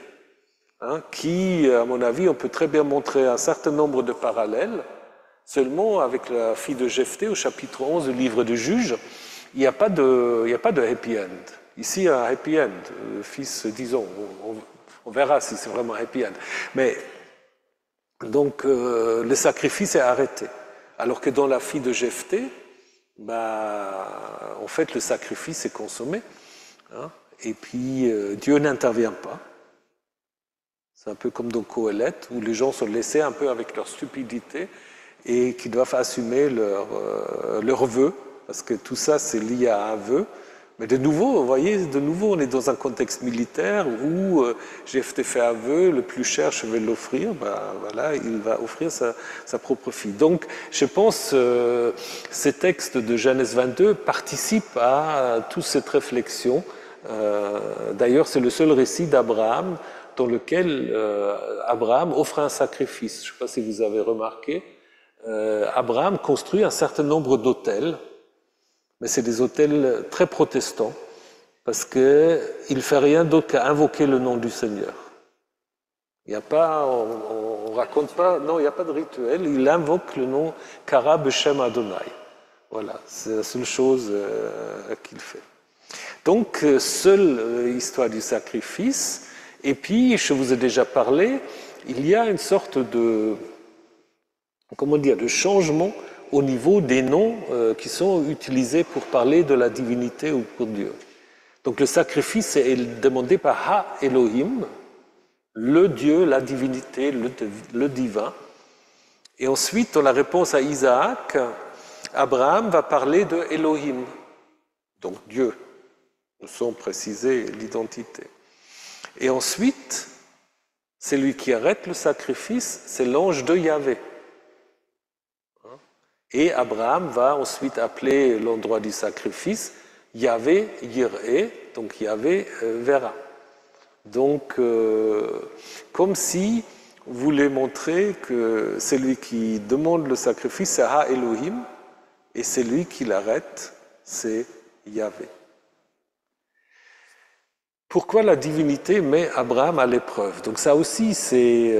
Qui, à mon avis, on peut très bien montrer un certain nombre de parallèles. Seulement, avec la fille de Jephthé, au chapitre 11 du livre de Juges, il n'y a pas de happy end. Ici, il y a un happy end. Le fils, disons, on verra si c'est vraiment un happy end. Mais, donc, le sacrifice est arrêté. Alors que dans la fille de Jephthé, en fait, le sacrifice est consommé. Et puis, Dieu n'intervient pas. C'est un peu comme dans Qoheleth, où les gens sont laissés un peu avec leur stupidité et qui doivent assumer leurs vœux, parce que tout ça, c'est lié à un vœu. Mais de nouveau, vous voyez, on est dans un contexte militaire où Jephthé fait un vœu, le plus cher, je vais l'offrir, voilà, il va offrir sa propre fille. Donc, je pense que ces textes de Genèse 22 participent à toute cette réflexion. D'ailleurs, c'est le seul récit d'Abraham dans lequel Abraham offre un sacrifice. Je ne sais pas si vous avez remarqué. Abraham construit un certain nombre d'autels, mais c'est des autels très protestants, parce qu'il ne fait rien d'autre qu'à invoquer le nom du Seigneur. Il n'y a pas, on raconte pas, non, il n'y a pas de rituel, il invoque le nom Kara Beshem Adonai. Voilà, c'est la seule chose qu'il fait. Donc, seule histoire du sacrifice. Et puis, je vous ai déjà parlé, il y a une sorte de changement au niveau des noms qui sont utilisés pour parler de la divinité ou pour Dieu. Donc le sacrifice est demandé par Ha-Elohim, le Dieu, la divinité, le divin. Et ensuite, dans la réponse à Isaac, Abraham va parler de Elohim, donc Dieu, sans préciser l'identité. Et ensuite, celui qui arrête le sacrifice, c'est l'ange de Yahvé. Et Abraham va ensuite appeler l'endroit du sacrifice Yahvé Yireh, donc Yahvé verra. Donc, comme si vous voulez montrer que celui qui demande le sacrifice, c'est Ha Elohim, et celui qui l'arrête, c'est Yahvé. Pourquoi la divinité met Abraham à l'épreuve? Donc ça aussi, c'est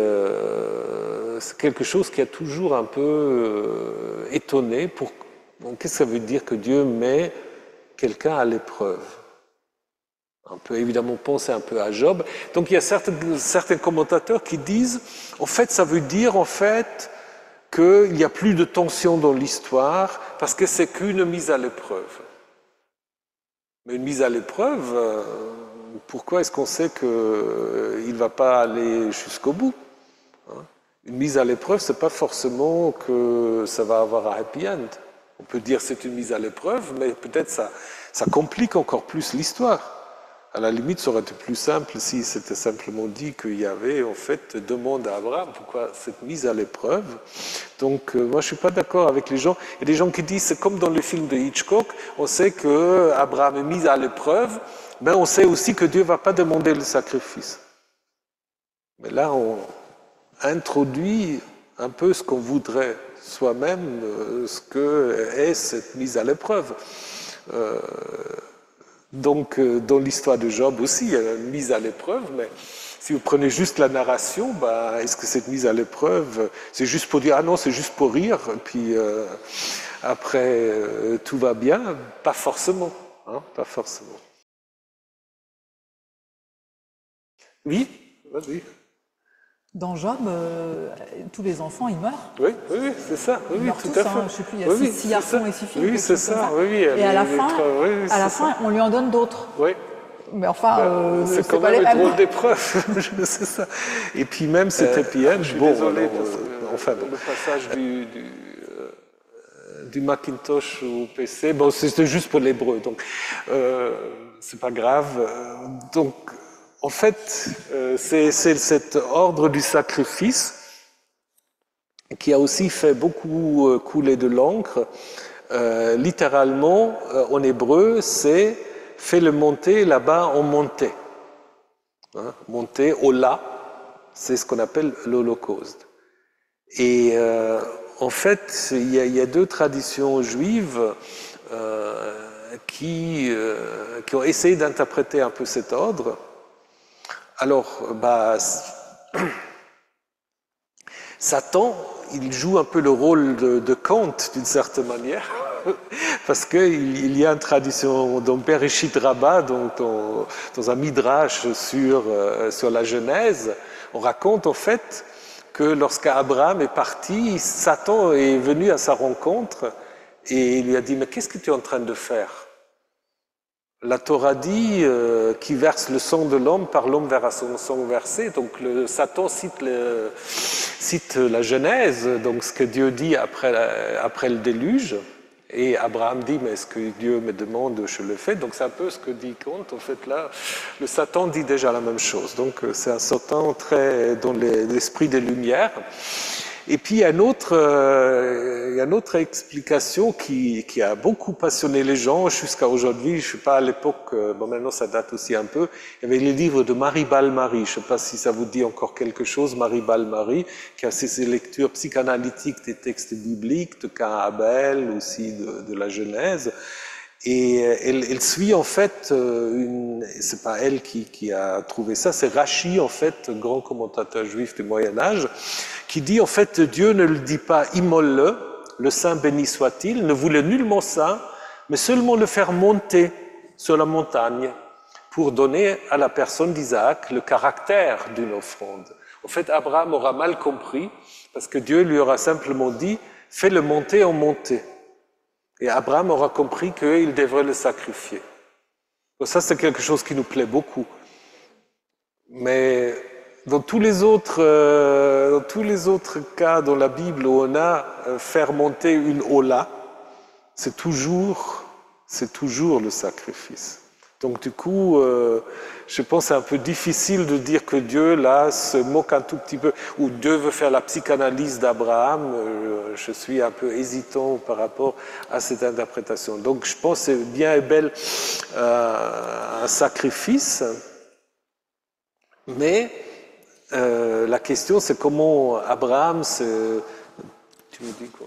quelque chose qui a toujours un peu étonné. Qu'est-ce que ça veut dire que Dieu met quelqu'un à l'épreuve? On peut évidemment penser un peu à Job. Donc il y a certains commentateurs qui disent, en fait, ça veut dire en fait qu'il n'y a plus de tension dans l'histoire parce que c'est qu'une mise à l'épreuve. Mais une mise à l'épreuve, pourquoi est-ce qu'on sait qu'il ne va pas aller jusqu'au bout? Une mise à l'épreuve, ce n'est pas forcément que ça va avoir un happy end. On peut dire c'est une mise à l'épreuve, mais peut-être ça complique encore plus l'histoire. À la limite, ça aurait été plus simple si c'était simplement dit qu'il y avait, en fait, demande à Abraham pourquoi cette mise à l'épreuve. Donc, moi, je ne suis pas d'accord avec les gens. Il y a des gens qui disent, c'est comme dans le film de Hitchcock, on sait qu'Abraham est mis à l'épreuve, mais on sait aussi que Dieu ne va pas demander le sacrifice. Mais là, on introduit un peu ce qu'on voudrait soi-même, ce qu'est cette mise à l'épreuve. Donc, dans l'histoire de Job aussi, il y a une mise à l'épreuve, mais si vous prenez juste la narration, est-ce que cette mise à l'épreuve, c'est juste pour dire « Ah non, c'est juste pour rire », puis après, tout va bien? Pas forcément, pas forcément. Oui, vas-y. Dans Job, tous les enfants, ils meurent. Oui, c'est ça. Oui, ils meurent tout tous, à fait. Je ne sais plus, il y a 6 garçons et 6 filles. Oui, c'est ça. Oui, et à la fin, on lui en donne d'autres. Oui. Mais enfin, c'est quand pas même les mêmes. une drôle d'épreuve, c'est ça. Et puis même cet happy end, je suis désolé, enfin, le passage du Macintosh au PC, c'était juste pour l'hébreu, donc c'est pas grave. Donc, en fait, c'est cet ordre du sacrifice qui a aussi fait beaucoup couler de l'encre. Littéralement, en hébreu, c'est « fais-le monter là-bas en montée ». Monter, Ola, c'est ce qu'on appelle l'Holocauste. Et en fait, il y a deux traditions juives qui ont essayé d'interpréter un peu cet ordre. Alors, Satan, il joue un peu le rôle de Kant, d'une certaine manière, parce qu'il y a une tradition dans Bereshit Rabbah, donc dans un midrash sur la Genèse, on raconte en fait que lorsqu'Abraham est parti, Satan est venu à sa rencontre et il lui a dit « Mais qu'est-ce que tu es en train de faire ?» La Torah dit qui verse le sang de l'homme, par l'homme verra son sang versé. Donc Satan cite la Genèse, donc ce que Dieu dit après le déluge. Et Abraham dit, mais est-ce que Dieu me demande, je le fais. Donc c'est un peu ce que dit Kant. En fait, là, le Satan dit déjà la même chose. Donc c'est un Satan très dans l'esprit des Lumières. Et puis il y a une autre explication qui a beaucoup passionné les gens jusqu'à aujourd'hui. Je ne suis pas à l'époque, maintenant ça date aussi un peu. Il y avait les livres de Marie Balmary. Je ne sais pas si ça vous dit encore quelque chose, Marie Balmary, qui a ses lectures psychanalytiques des textes bibliques, de Cain Abel, aussi de la Genèse. Et elle suit en fait, c'est pas elle qui a trouvé ça, c'est Rachi en fait, grand commentateur juif du Moyen-Âge, qui dit en fait Dieu ne le dit pas immole-le, le saint béni soit-il, ne voulait nullement ça, mais seulement le faire monter sur la montagne pour donner à la personne d'Isaac le caractère d'une offrande. En fait, Abraham aura mal compris parce que Dieu lui aura simplement dit fais-le monter en montée. Et Abraham aura compris qu'il devrait le sacrifier. Donc ça, c'est quelque chose qui nous plaît beaucoup. Mais dans tous les autres cas dans la Bible où on a faire monter une Ola, c'est toujours le sacrifice. Donc du coup, je pense que c'est un peu difficile de dire que Dieu, là, se moque un tout petit peu, ou Dieu veut faire la psychanalyse d'Abraham. Je suis un peu hésitant par rapport à cette interprétation. Donc je pense que c'est bien et bel un sacrifice, mais la question c'est comment Abraham se... Tu me dis quoi?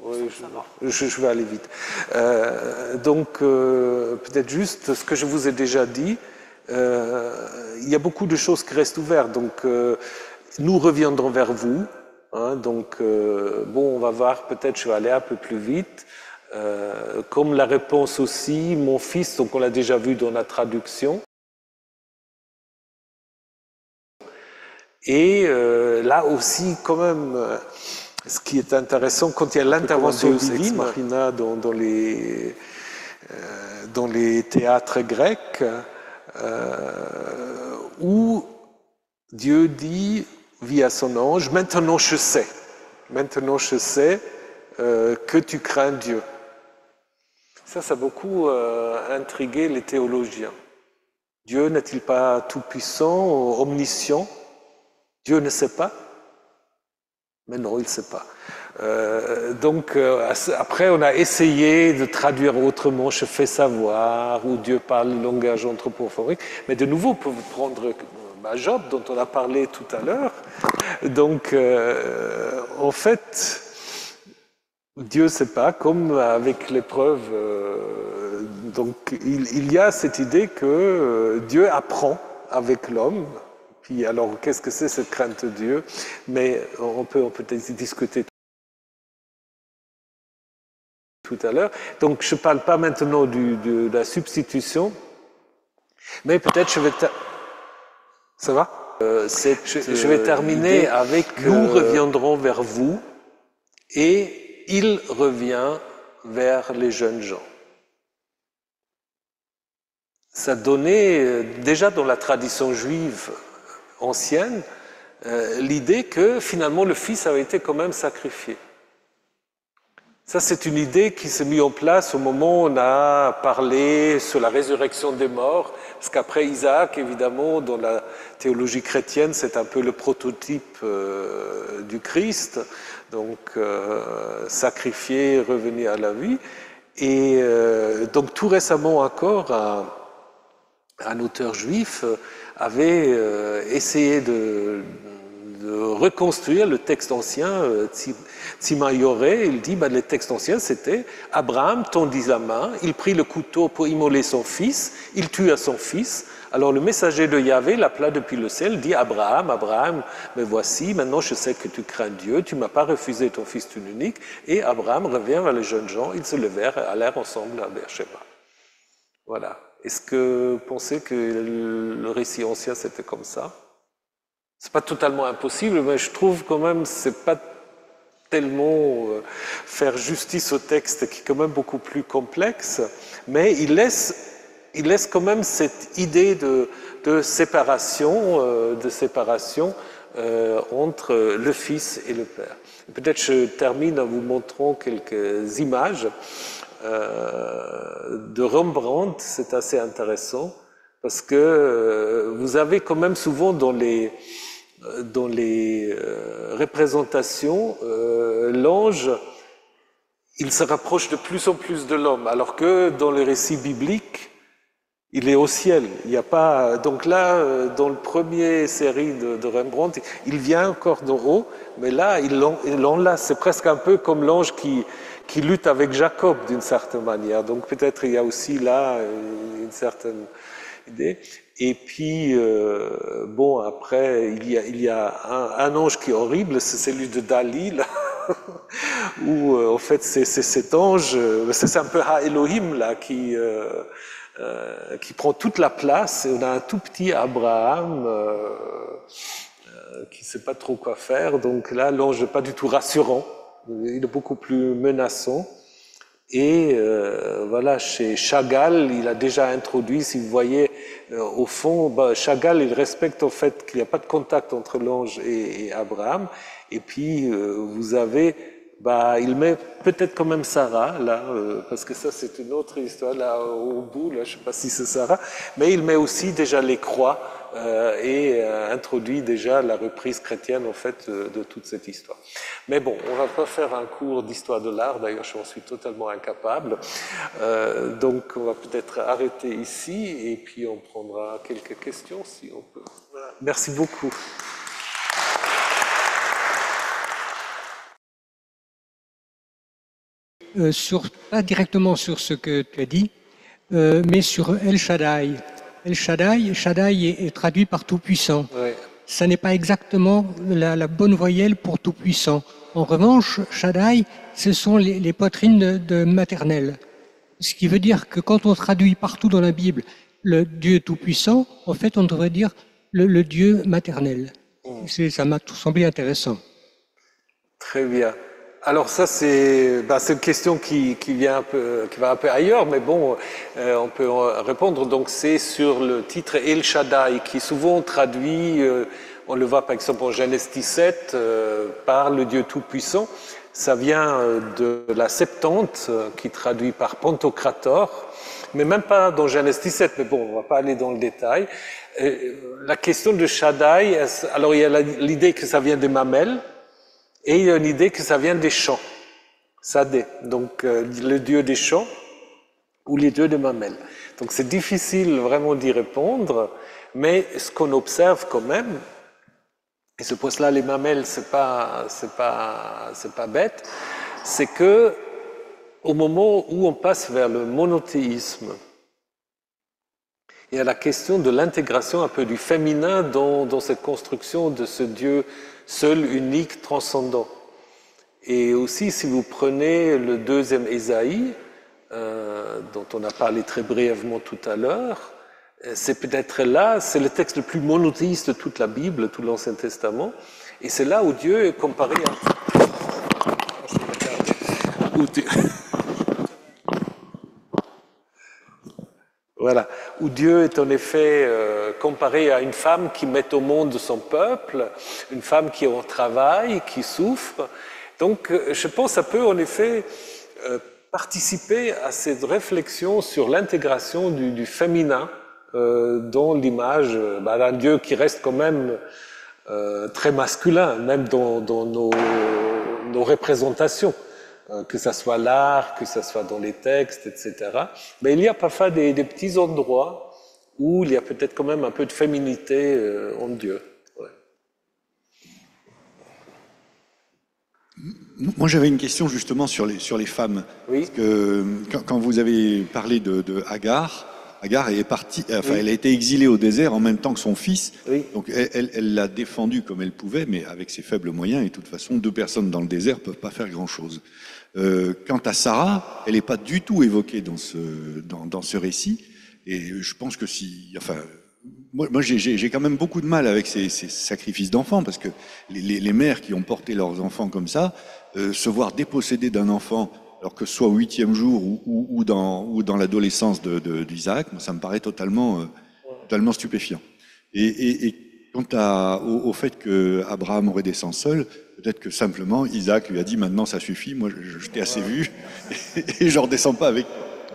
Oui, je vais aller vite. Donc, peut-être juste ce que je vous ai déjà dit, il y a beaucoup de choses qui restent ouvertes. Donc, nous reviendrons vers vous. Hein, donc, bon, on va voir, peut-être je vais aller un peu plus vite. Comme la réponse aussi, mon fils, donc on l'a déjà vu dans la traduction. Et là aussi, quand même... ce qui est intéressant, quand il y a l'intervention divine dans les théâtres grecs, où Dieu dit via son ange, maintenant je sais que tu crains Dieu. Ça a beaucoup intrigué les théologiens. Dieu n'est-il pas tout-puissant, omniscient? Dieu ne sait pas? Mais non, il ne sait pas. Donc, après, on a essayé de traduire autrement, je fais savoir, ou Dieu parle le langage anthropomorphique. Mais de nouveau, on peut prendre Job, dont on a parlé tout à l'heure. Donc, en fait, Dieu ne sait pas, comme avec l'épreuve. Donc, il y a cette idée que Dieu apprend avec l'homme. Puis alors, qu'est-ce que c'est cette crainte de Dieu? Mais on peut peut-être discuter tout à l'heure. Donc, je ne parle pas maintenant de la substitution, mais peut-être je vais... Ça va? Je vais terminer avec « Nous reviendrons vers vous » et « Il revient vers les jeunes gens ». Ça donnait, déjà dans la tradition juive ancienne, l'idée que finalement le Fils avait été quand même sacrifié. Ça, c'est une idée qui s'est mise en place au moment où on a parlé sur la résurrection des morts, parce qu'après Isaac, évidemment, dans la théologie chrétienne, c'est un peu le prototype du Christ, donc sacrifié, revenu à la vie. Et donc tout récemment encore, un auteur juif avait essayé de reconstruire le texte ancien, Tzima Yoreh. Il dit, le texte ancien c'était Abraham tendit la main, il prit le couteau pour immoler son fils, il tua son fils. Alors le messager de Yahvé l'appela depuis le ciel, dit Abraham, Abraham, me voici, maintenant je sais que tu crains Dieu, tu ne m'as pas refusé ton fils unique. Et Abraham revient vers les jeunes gens, ils se levèrent et allèrent ensemble à Beersheba. Voilà. Est-ce que vous pensez que le récit ancien c'était comme ça? C'est pas totalement impossible, mais je trouve quand même c'est pas tellement faire justice au texte qui est quand même beaucoup plus complexe, mais il laisse quand même cette idée de séparation entre le Fils et le Père. Peut-être je termine en vous montrant quelques images de Rembrandt, c'est assez intéressant, parce que vous avez quand même souvent dans les représentations, l'ange, il se rapproche de plus en plus de l'homme, alors que dans les récits bibliques, il est au ciel. Il n'y a pas. Donc là, dans la première série de Rembrandt, il vient encore d'en haut, mais là, il l'enlace. C'est presque un peu comme l'ange qui lutte avec Jacob d'une certaine manière. Donc peut-être il y a aussi là une certaine idée. Et puis, bon, après, il y a un ange qui est horrible, c'est celui de Dali, là, où, en fait, c'est cet ange, c'est un peu Ha-Elohim, là, qui prend toute la place, et on a un tout petit Abraham qui ne sait pas trop quoi faire, donc là, l'ange n'est pas du tout rassurant, il est beaucoup plus menaçant. Et voilà, chez Chagall, il a déjà introduit, si vous voyez au fond, Chagall, il respecte au fait qu'il n'y a pas de contact entre l'ange et Abraham. Et puis, vous avez bah, il met peut-être quand même Sarah, là, parce que ça c'est une autre histoire, là au bout, là, je ne sais pas si c'est Sarah, mais il met aussi déjà les croix et introduit déjà la reprise chrétienne en fait de toute cette histoire. Mais bon, on va pas faire un cours d'histoire de l'art, d'ailleurs je m'en suis totalement incapable, donc on va peut-être arrêter ici et puis on prendra quelques questions si on peut. Voilà. Merci beaucoup. Pas directement sur ce que tu as dit, mais sur El Shaddai. El Shaddai, Shaddai est traduit par Tout-Puissant. Ouais. Ça n'est pas exactement la bonne voyelle pour Tout-Puissant. En revanche, Shaddai, ce sont les poitrines de maternelle. Ce qui veut dire que quand on traduit partout dans la Bible le Dieu Tout-Puissant, en fait, on devrait dire le Dieu maternel. Ça m'a semblé intéressant. Très bien. Alors ça c'est une question qui vient qui va un peu ailleurs, mais bon, on peut répondre. Donc c'est sur le titre El Shaddai, qui est souvent traduit, on le voit par exemple en Genèse 17, par le Dieu Tout-Puissant. Ça vient de la Septante, qui traduit par Pantocrator, mais même pas dans Genèse 17, mais bon, on va pas aller dans le détail. La question de Shaddai, alors il y a l'idée que ça vient des mamelles, et il y a une idée que ça vient des champs, Sadé, donc le dieu des champs ou les dieux des mamelles. Donc c'est difficile vraiment d'y répondre, mais ce qu'on observe quand même, et c'est pour cela les mamelles c'est pas bête, c'est que au moment où on passe vers le monothéisme, il y a la question de l'intégration un peu du féminin dans cette construction de ce Dieu seul, unique, transcendant. Et aussi, si vous prenez le deuxième Ésaïe, dont on a parlé très brièvement tout à l'heure, c'est peut-être là, c'est le texte le plus monothéiste de toute la Bible, tout l'Ancien Testament, et c'est là où Dieu est comparé à... Voilà, où Dieu est en effet comparé à une femme qui met au monde son peuple, une femme qui est au travail, qui souffre. Donc je pense que ça peut en effet participer à cette réflexion sur l'intégration du féminin dans l'image d'un Dieu qui reste quand même très masculin, même dans nos représentations. Que ça soit l'art, que ça soit dans les textes, etc. Mais il y a parfois des petits endroits où il y a peut-être quand même un peu de féminité en Dieu. Ouais. Moi, j'avais une question justement sur les femmes. Oui. Parce que quand vous avez parlé de Agar, Agar est partie, enfin, oui. Elle a été exilée au désert en même temps que son fils. Oui. Donc, elle l'a défendu comme elle pouvait, mais avec ses faibles moyens. Et de toute façon, 2 personnes dans le désert peuvent pas faire grand-chose. Quant à Sarah, elle n'est pas du tout évoquée dans ce récit. Et je pense que enfin, moi j'ai quand même beaucoup de mal avec ces sacrifices d'enfants, parce que les mères qui ont porté leurs enfants comme ça, se voir déposséder d'un enfant, alors que ce soit au 8e jour ou dans l'adolescence d'Isaac, ça me paraît totalement stupéfiant. Et quant au fait qu'Abraham redescend seul, peut-être que simplement Isaac lui a dit maintenant ça suffit, moi je t'ai assez vu et je redescends pas avec.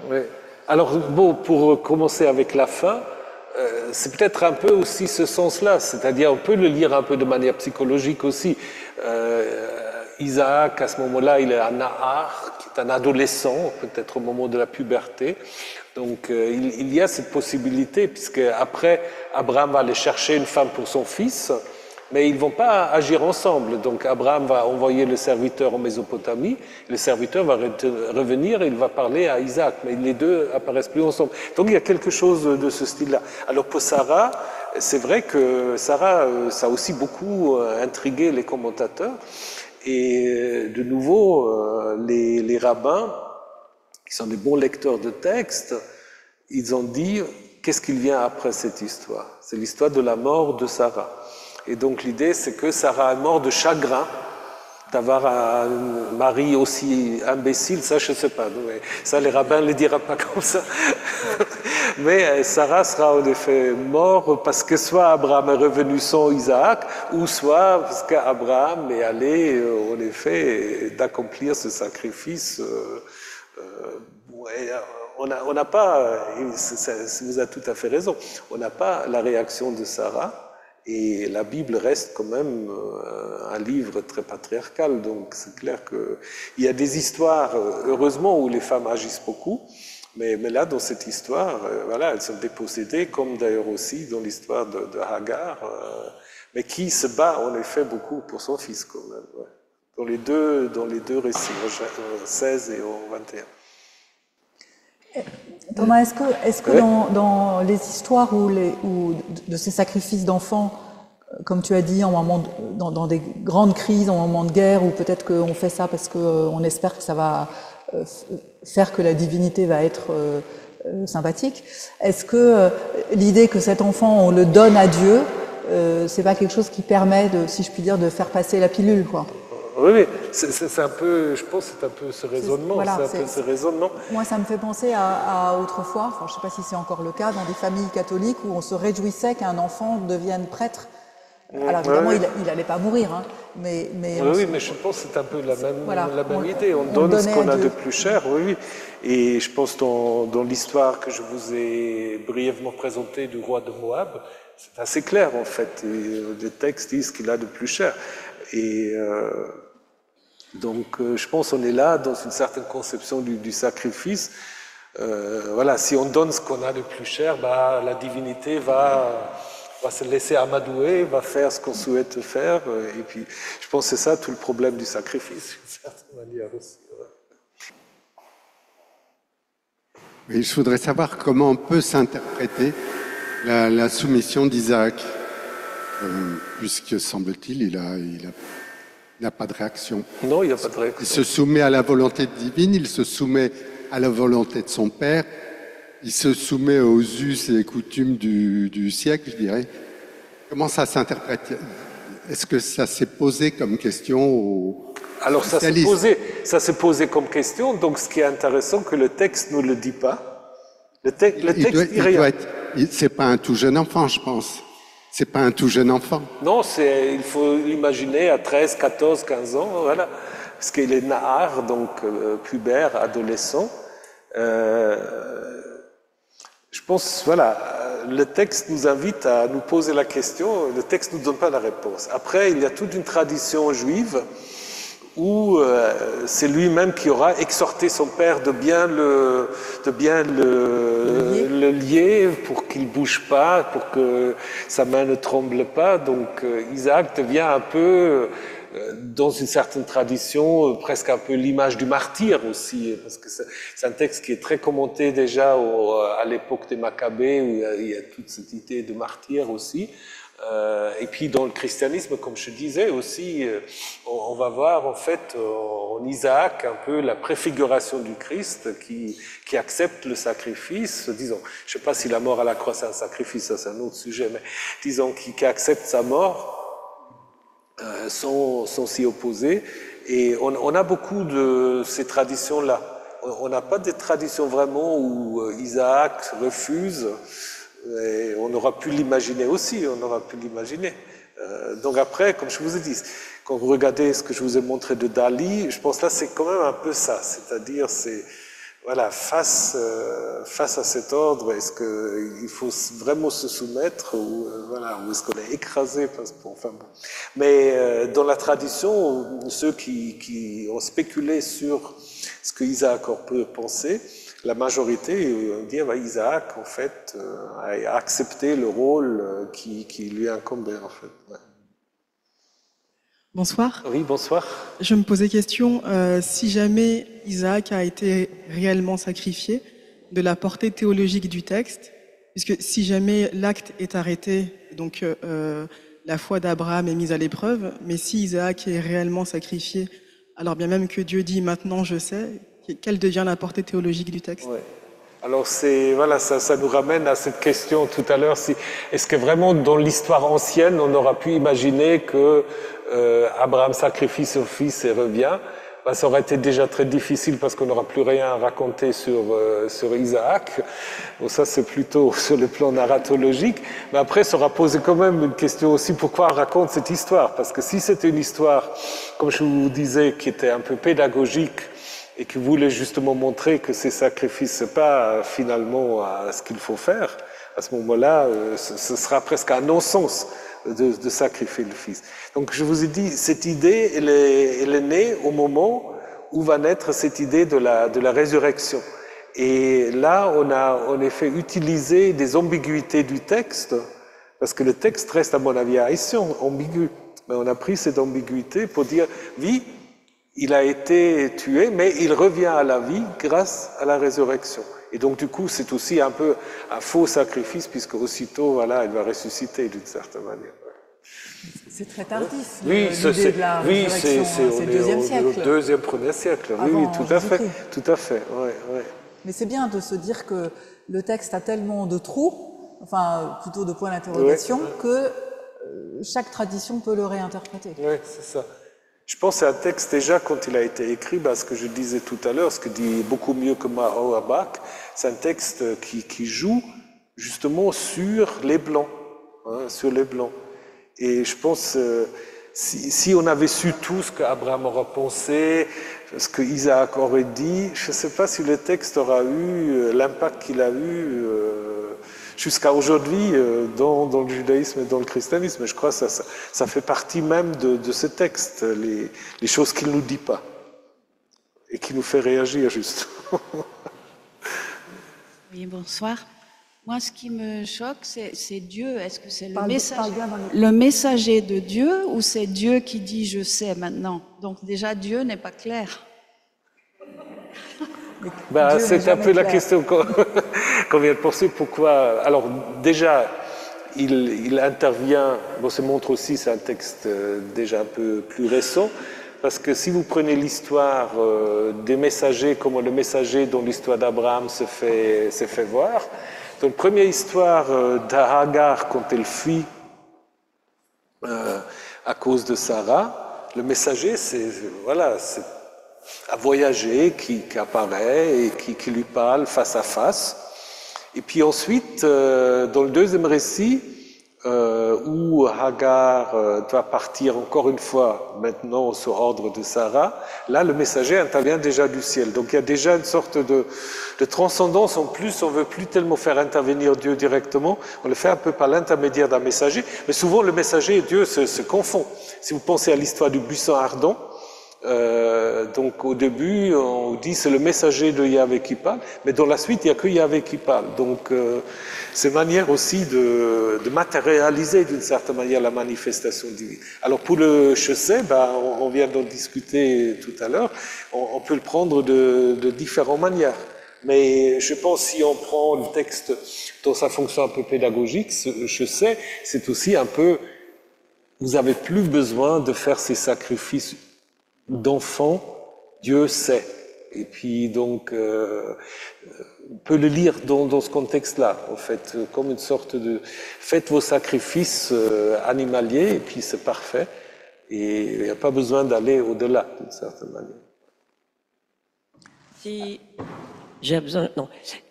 Ouais. Alors bon, pour commencer avec la fin, c'est peut-être un peu aussi ce sens-là, c'est-à-dire on peut le lire un peu de manière psychologique aussi. Isaac, à ce moment-là, il est un Nahar, qui est un adolescent, peut-être au moment de la puberté. Donc il y a cette possibilité, puisque après, Abraham va aller chercher une femme pour son fils, mais ils ne vont pas agir ensemble. Donc Abraham va envoyer le serviteur en Mésopotamie, le serviteur va revenir et il va parler à Isaac, mais les deux apparaissent plus ensemble. Donc il y a quelque chose de ce style-là. Alors pour Sarah, c'est vrai que Sarah, ça a aussi beaucoup intrigué les commentateurs. Et de nouveau, les rabbins, qui sont des bons lecteurs de textes, ils ont dit, qu'est-ce qu'il vient après cette histoire? C'est l'histoire de la mort de Sarah. Et donc l'idée, c'est que Sarah est morte de chagrin d'avoir un mari aussi imbécile, ça je ne sais pas, ça les rabbins ne le diront pas comme ça. Mais Sarah sera en effet mort parce que soit Abraham est revenu sans Isaac, ou soit parce qu'Abraham est allé, en effet, d'accomplir ce sacrifice. On n'a pas, vous avez tout à fait raison, on n'a pas la réaction de Sarah. Et la Bible reste quand même un livre très patriarcal, donc c'est clair qu'il y a des histoires, heureusement, où les femmes agissent beaucoup, mais là, dans cette histoire, voilà, elles sont dépossédées, comme d'ailleurs aussi dans l'histoire de Hagar, mais qui se bat en effet beaucoup pour son fils quand même, ouais. Dans les deux récits, au 16 et au 21. Thomas, est-ce que dans les histoires de ces sacrifices d'enfants, comme tu as dit, dans des grandes crises, en moment de guerre, ou peut-être qu'on fait ça parce qu'on espère que ça va faire que la divinité va être sympathique, est-ce que l'idée que cet enfant, on le donne à Dieu, c'est pas quelque chose qui permet, si je puis dire, de faire passer la pilule, quoi? Oui, c'est un peu, je pense que c'est un peu ce raisonnement. Voilà, c'est un peu ce raisonnement. Moi, ça me fait penser à autrefois, enfin, je ne sais pas si c'est encore le cas, dans des familles catholiques où on se réjouissait qu'un enfant devienne prêtre. Alors évidemment, il n'allait pas mourir, hein, mais mais je pense que c'est un peu la même idée. On donne ce qu'on a de plus cher, oui. Et je pense dans l'histoire que je vous ai brièvement présentée du roi de Moab, c'est assez clair en fait. Les textes disent qu'il a de plus cher. Et donc, je pense qu'on est là dans une certaine conception du sacrifice. Voilà, si on donne ce qu'on a de plus cher, la divinité va se laisser amadouer, va faire ce qu'on souhaite faire. Et puis, je pense que c'est ça tout le problème du sacrifice, d'une certaine manière aussi. Mais je voudrais savoir comment on peut s'interpréter la soumission d'Isaac, puisque, semble-t-il, il n'a pas de réaction. Non, il n'y a pas de réaction. Il se soumet à la volonté divine, il se soumet à la volonté de son père, il se soumet aux us et coutumes du siècle, je dirais. Comment ça s'interprète? Est-ce que ça s'est posé comme question aux Alors ça spécialistes? s'est posé comme question, donc ce qui est intéressant, que le texte ne le dit pas. Le texte dit rien. C'est pas un tout jeune enfant, je pense. C'est pas un tout jeune enfant. Non, il faut l'imaginer à 13, 14, 15 ans, voilà. Parce qu'il est nahar, donc pubère, adolescent. Je pense, voilà, le texte nous invite à nous poser la question, le texte ne nous donne pas la réponse. Après, il y a toute une tradition juive où c'est lui-même qui aura exhorté son père de bien le lier pour qu'il ne bouge pas, pour que sa main ne tremble pas. Donc Isaac devient un peu, dans une certaine tradition, presque un peu l'image du martyr aussi, parce que c'est un texte qui est très commenté déjà à l'époque des Maccabées, où il y a toute cette idée de martyr aussi. Et puis dans le christianisme, comme je disais aussi, on va voir en fait en Isaac un peu la préfiguration du Christ qui accepte le sacrifice, disons, je ne sais pas si la mort à la croix c'est un sacrifice, ça c'est un autre sujet, mais disons qui accepte sa mort sans s'y opposer. Et on a beaucoup de ces traditions-là. On n'a pas des traditions vraiment où Isaac refuse. Et on aura pu l'imaginer aussi, donc après, comme je vous ai dit, quand vous regardez ce que je vous ai montré de Dali, je pense là c'est quand même un peu ça, c'est-à-dire voilà, face à cet ordre, est-ce qu'il faut vraiment se soumettre ou est-ce qu'on est écrasé, enfin bon. Mais dans la tradition, ceux qui ont spéculé sur ce que Isaac peut penser, la majorité dit Isaac, en fait, a accepté le rôle qui lui incombait, en fait. Ouais. Bonsoir. Oui, bonsoir. Je me posais question, si jamais Isaac a été réellement sacrifié, de la portée théologique du texte, puisque si jamais l'acte est arrêté, donc la foi d'Abraham est mise à l'épreuve, mais si Isaac est réellement sacrifié, alors bien même que Dieu dit « maintenant je sais », quelle devient la portée théologique du texte? Ouais. Alors ça nous ramène à cette question tout à l'heure, est-ce que vraiment dans l'histoire ancienne on aura pu imaginer que Abraham sacrifie son fils et revient? bah, ça aurait été déjà très difficile parce qu'on n'aura plus rien à raconter sur Isaac. Bon, ça, c'est plutôt sur le plan narratologique. Mais après, ça aura posé quand même une question aussi, pourquoi on raconte cette histoire? Parce que si c'était une histoire, comme je vous disais, qui était un peu pédagogique et qui voulait justement montrer que ces sacrifices, c'est pas finalement ce qu'il faut faire, à ce moment-là, ce sera presque un non-sens de sacrifier le Fils. Donc je vous ai dit, cette idée, elle est née au moment où va naître cette idée de la résurrection. Et là, on a en effet utilisé des ambiguïtés du texte, parce que le texte reste, à mon avis, assez ambigu. Mais on a pris cette ambiguïté pour dire, oui, il a été tué, mais il revient à la vie grâce à la résurrection. Et donc, du coup, c'est aussi un peu un faux sacrifice, puisque aussitôt, voilà, il va ressusciter d'une certaine manière. C'est très tardif, oui, l'idée de la résurrection, c'est le deuxième siècle. Deuxième, premier siècle, oui, tout à fait, ouais, ouais. Mais c'est bien de se dire que le texte a tellement de trous, enfin, plutôt de points d'interrogation, que chaque tradition peut le réinterpréter. Oui, c'est ça. Je pense que c'est un texte déjà, quand il a été écrit, ce que je disais tout à l'heure, ce que dit beaucoup mieux que Auerbach, c'est un texte qui joue justement sur les Blancs, sur les Blancs. Et je pense, si on avait su tout ce qu'Abraham aura pensé, ce que Isaac aurait dit, je ne sais pas si le texte aura eu l'impact qu'il a eu jusqu'à aujourd'hui dans le judaïsme et dans le christianisme. Je crois que ça fait partie même de ce texte, les choses qu'il ne nous dit pas et qui nous fait réagir, justement. Oui, bonsoir. Moi, ce qui me choque, c'est Dieu. Est-ce que c'est le messager de Dieu ou c'est Dieu qui dit « je sais maintenant ». Donc déjà, Dieu n'est pas clair. C'est un peu la question qu'on vient de poser. Pourquoi? Alors déjà, il intervient, ça montre aussi, c'est un texte déjà un peu plus récent, parce que si vous prenez l'histoire des messagers, comment le messager dont l'histoire d'Abraham se fait voir, donc, première histoire d'Hagar quand elle fuit à cause de Sarah, le messager, c'est un voyager qui apparaît et qui lui parle face à face. Et puis ensuite, dans le deuxième récit, où Hagar doit partir encore une fois, maintenant sur ordre de Sarah, là le messager intervient déjà du ciel. Donc il y a déjà une sorte de transcendance. En plus, on ne veut plus tellement faire intervenir Dieu directement, on le fait un peu par l'intermédiaire d'un messager, mais souvent le messager et Dieu se confondent. Si vous pensez à l'histoire du buisson ardent, donc au début on dit c'est le messager de Yahvé qui parle, mais dans la suite il n'y a que Yahvé qui parle. Donc c'est une manière aussi de matérialiser d'une certaine manière la manifestation divine. Alors pour le chaussée, on vient d'en discuter tout à l'heure, on peut le prendre de différentes manières. Mais je pense si on prend le texte dans sa fonction un peu pédagogique, ce chaussée, c'est aussi un peu, vous n'avez plus besoin de faire ces sacrifices d'enfant, Dieu sait. Et puis donc, on peut le lire dans ce contexte-là, en fait, comme une sorte de faites vos sacrifices animaliers, et puis c'est parfait. Et il n'y a pas besoin d'aller au-delà, d'une certaine manière.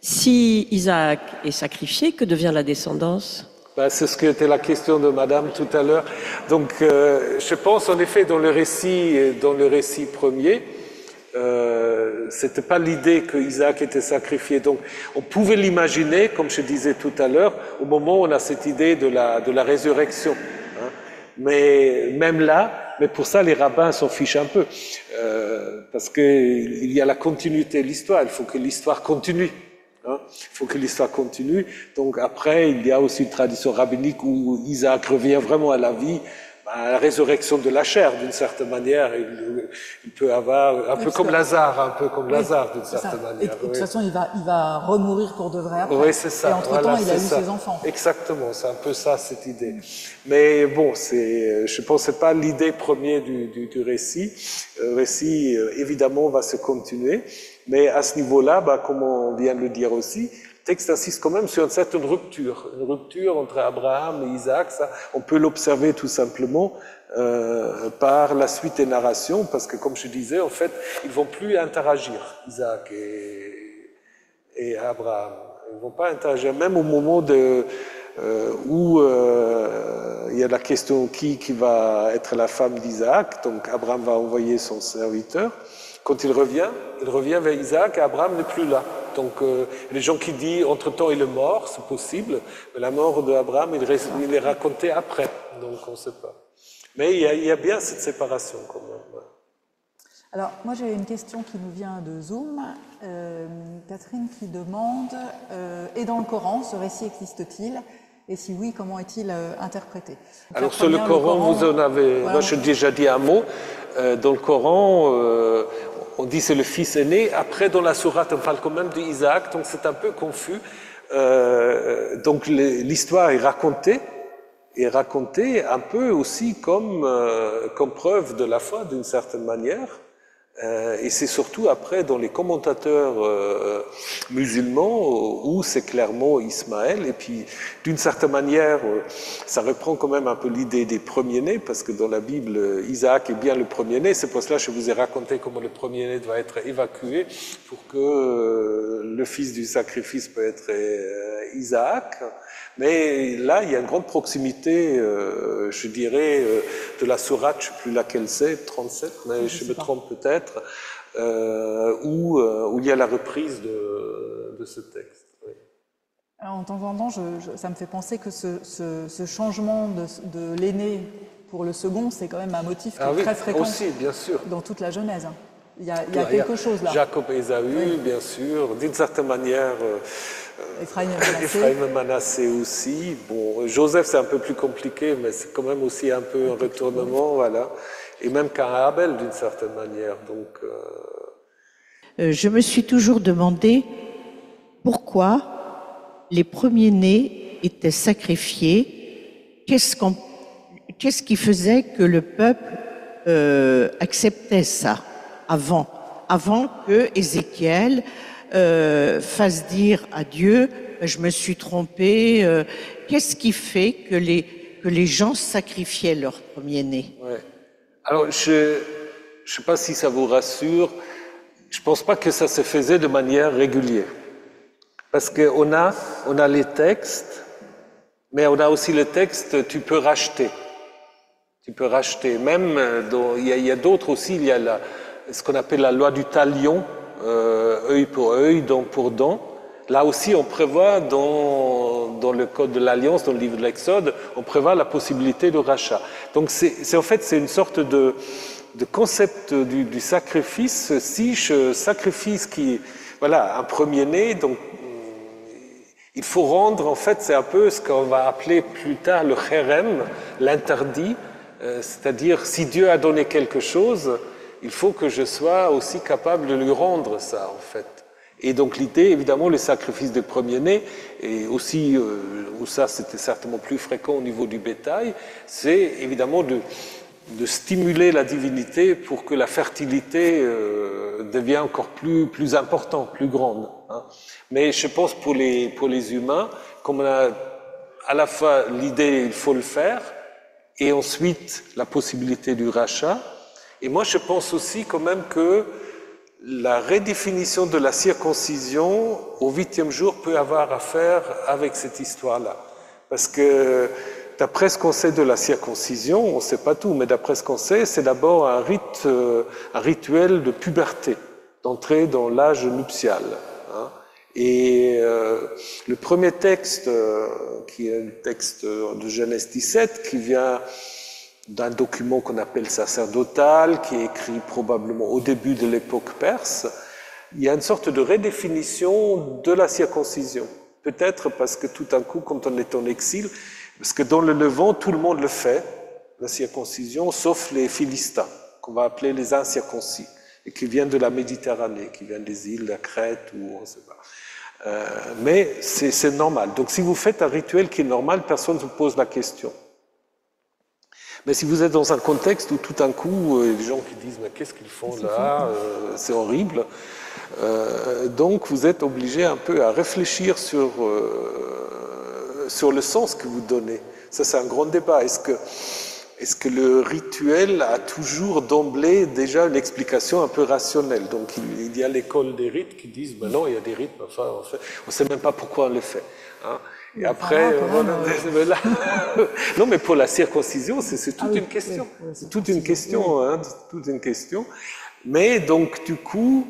Si Isaac est sacrifié, que devient la descendance? C'est ce qui était la question de Madame tout à l'heure. Donc, je pense en effet dans le récit premier, c'était pas l'idée que Isaac était sacrifié. Donc, on pouvait l'imaginer, comme je disais tout à l'heure, au moment où on a cette idée de la résurrection. Hein. Mais même là, mais pour ça les rabbins s'en fichent un peu, parce que il y a la continuité de l'histoire. Il faut que l'histoire continue. Il faut que l'histoire continue. Donc après, il y a aussi une tradition rabbinique où Isaac revient vraiment à la vie, à la résurrection de la chair, d'une certaine manière. Il peut avoir, un peu comme Lazare, d'une certaine manière. Et de toute façon, il va remourir pour de vrai après. Oui, c'est ça. Et entre-temps, il a eu ses enfants. Exactement, c'est un peu ça, cette idée. Mais bon, je pense que c'est pas l'idée première du récit. Le récit, évidemment, va se continuer. Mais à ce niveau-là, comme on vient de le dire aussi, texte insiste quand même sur une certaine rupture entre Abraham et Isaac. Ça, on peut l'observer tout simplement par la suite des narrations, parce que comme je disais, en fait, ils vont plus interagir, Isaac et Abraham. Ils vont pas interagir, même au moment où il y a la question qui va être la femme d'Isaac. Donc Abraham va envoyer son serviteur. Quand il revient vers Isaac et Abraham n'est plus là. Donc les gens qui disent entre-temps il est mort, c'est possible, mais la mort d'Abraham il est raconté après, donc on ne sait pas. Mais il y a bien cette séparation quand même. Ouais. Alors, moi j'ai une question qui nous vient de Zoom. Catherine qui demande et dans le Coran, ce récit existe-t-il? Et si oui, comment est-il interprété? Donc, alors sur le Coran, vous en avez... Voilà. Moi, j'ai déjà dit un mot. Dans le Coran, on dit c'est le fils aîné. Après, dans la sourate, on parle quand même d'Isaac, donc c'est un peu confus. Donc l'histoire est racontée un peu aussi comme preuve de la foi, d'une certaine manière. Et c'est surtout après dans les commentateurs musulmans où c'est clairement Ismaël. Et puis d'une certaine manière, ça reprend quand même un peu l'idée des premiers-nés, parce que dans la Bible, Isaac est bien le premier-né. C'est pour cela que je vous ai raconté comment le premier-né doit être évacué pour que le fils du sacrifice peut être Isaac. Mais là, il y a une grande proximité, je dirais, de la sourate, je ne sais plus laquelle c'est, 37, mais je me trompe peut-être, où il y a la reprise de ce texte. Oui. Alors, en temps en temps, ça me fait penser que ce changement de l'aîné pour le second, c'est quand même un motif qui est très fréquent aussi, bien sûr. Dans toute la Genèse. Il y a quelque chose là. Jacob et Ésaü, bien sûr, d'une certaine manière... Ephraïm et Manassé aussi. Bon, Joseph, c'est un peu plus compliqué, mais c'est quand même aussi un peu un retournement, voilà. Et même qu'un Abel, d'une certaine manière. Donc, je me suis toujours demandé pourquoi les premiers-nés étaient sacrifiés. Qu'est-ce qui faisait que le peuple acceptait ça avant que Ézéchiel fasse dire à Dieu, je me suis trompé. Qu'est-ce qui fait que les gens sacrifiaient leur premier-né? Ouais. Alors, je ne sais pas si ça vous rassure, je ne pense pas que ça se faisait de manière régulière. Parce qu'on a les textes, mais on a aussi le texte, tu peux racheter. Tu peux racheter. Même, il y a d'autres aussi, il y a ce qu'on appelle la loi du talion, œil pour œil, dent pour dent. Là aussi, on prévoit dans le code de l'Alliance, dans le livre de l'Exode, on prévoit la possibilité de rachat. Donc, en fait, c'est une sorte de concept du sacrifice. Si je sacrifie un premier-né, donc il faut rendre, en fait, c'est un peu ce qu'on va appeler plus tard le cherem, l'interdit, c'est-à-dire si Dieu a donné quelque chose, il faut que je sois aussi capable de lui rendre ça, en fait. Et donc l'idée, évidemment, le sacrifice des premiers-nés, et aussi, où ça c'était certainement plus fréquent au niveau du bétail, c'est évidemment de stimuler la divinité pour que la fertilité devienne encore plus importante, plus grande. Hein. Mais je pense pour les humains, comme on a à la fois l'idée, il faut le faire, et ensuite la possibilité du rachat. Et moi, je pense aussi quand même que la redéfinition de la circoncision au 8e jour peut avoir à faire avec cette histoire-là. Parce que d'après ce qu'on sait de la circoncision, on ne sait pas tout, mais d'après ce qu'on sait, c'est d'abord un rituel de puberté, d'entrée dans l'âge nuptial. Hein. Et le premier texte, qui est le texte de Genèse 17, qui vient d'un document qu'on appelle sacerdotal, qui est écrit probablement au début de l'époque perse, il y a une sorte de redéfinition de la circoncision. Peut-être parce que tout d'un coup, quand on est en exil, parce que dans le Levant, tout le monde le fait, la circoncision, sauf les Philistins, qu'on va appeler les incirconcis, et qui viennent de la Méditerranée, qui viennent des îles, la Crète, ou on ne sait pas. Mais c'est normal. Donc si vous faites un rituel qui est normal, personne ne vous pose la question. Mais si vous êtes dans un contexte où tout d'un coup, les gens qui disent « mais qu'est-ce qu'ils font là C'est horrible », Donc vous êtes obligé un peu à réfléchir sur le sens que vous donnez. Ça, c'est un grand débat. Est-ce que le rituel a toujours d'emblée déjà une explication un peu rationnelle? Donc il y a l'école des rites qui disent ben non, il y a des rites, enfin on ne sait même pas pourquoi on les fait. Hein. Et après, non, mais pour la circoncision, c'est toute une question. C'est toute une question, hein, toute une question. Mais donc, du coup,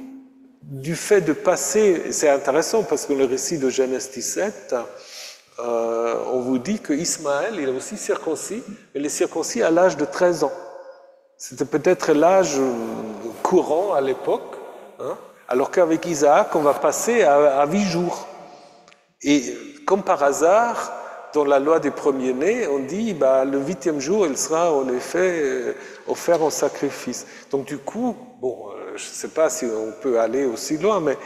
du fait de passer, c'est intéressant parce que le récit de Genèse 17, on vous dit que Ismaël, il est aussi circoncis, mais il est circoncis à l'âge de 13 ans. C'était peut-être l'âge courant à l'époque, hein, alors qu'avec Isaac, on va passer à 8 jours. Et comme par hasard, dans la loi des premiers-nés, on dit le 8e jour, il sera en effet offert en sacrifice. Donc du coup, bon, je ne sais pas si on peut aller aussi loin, mais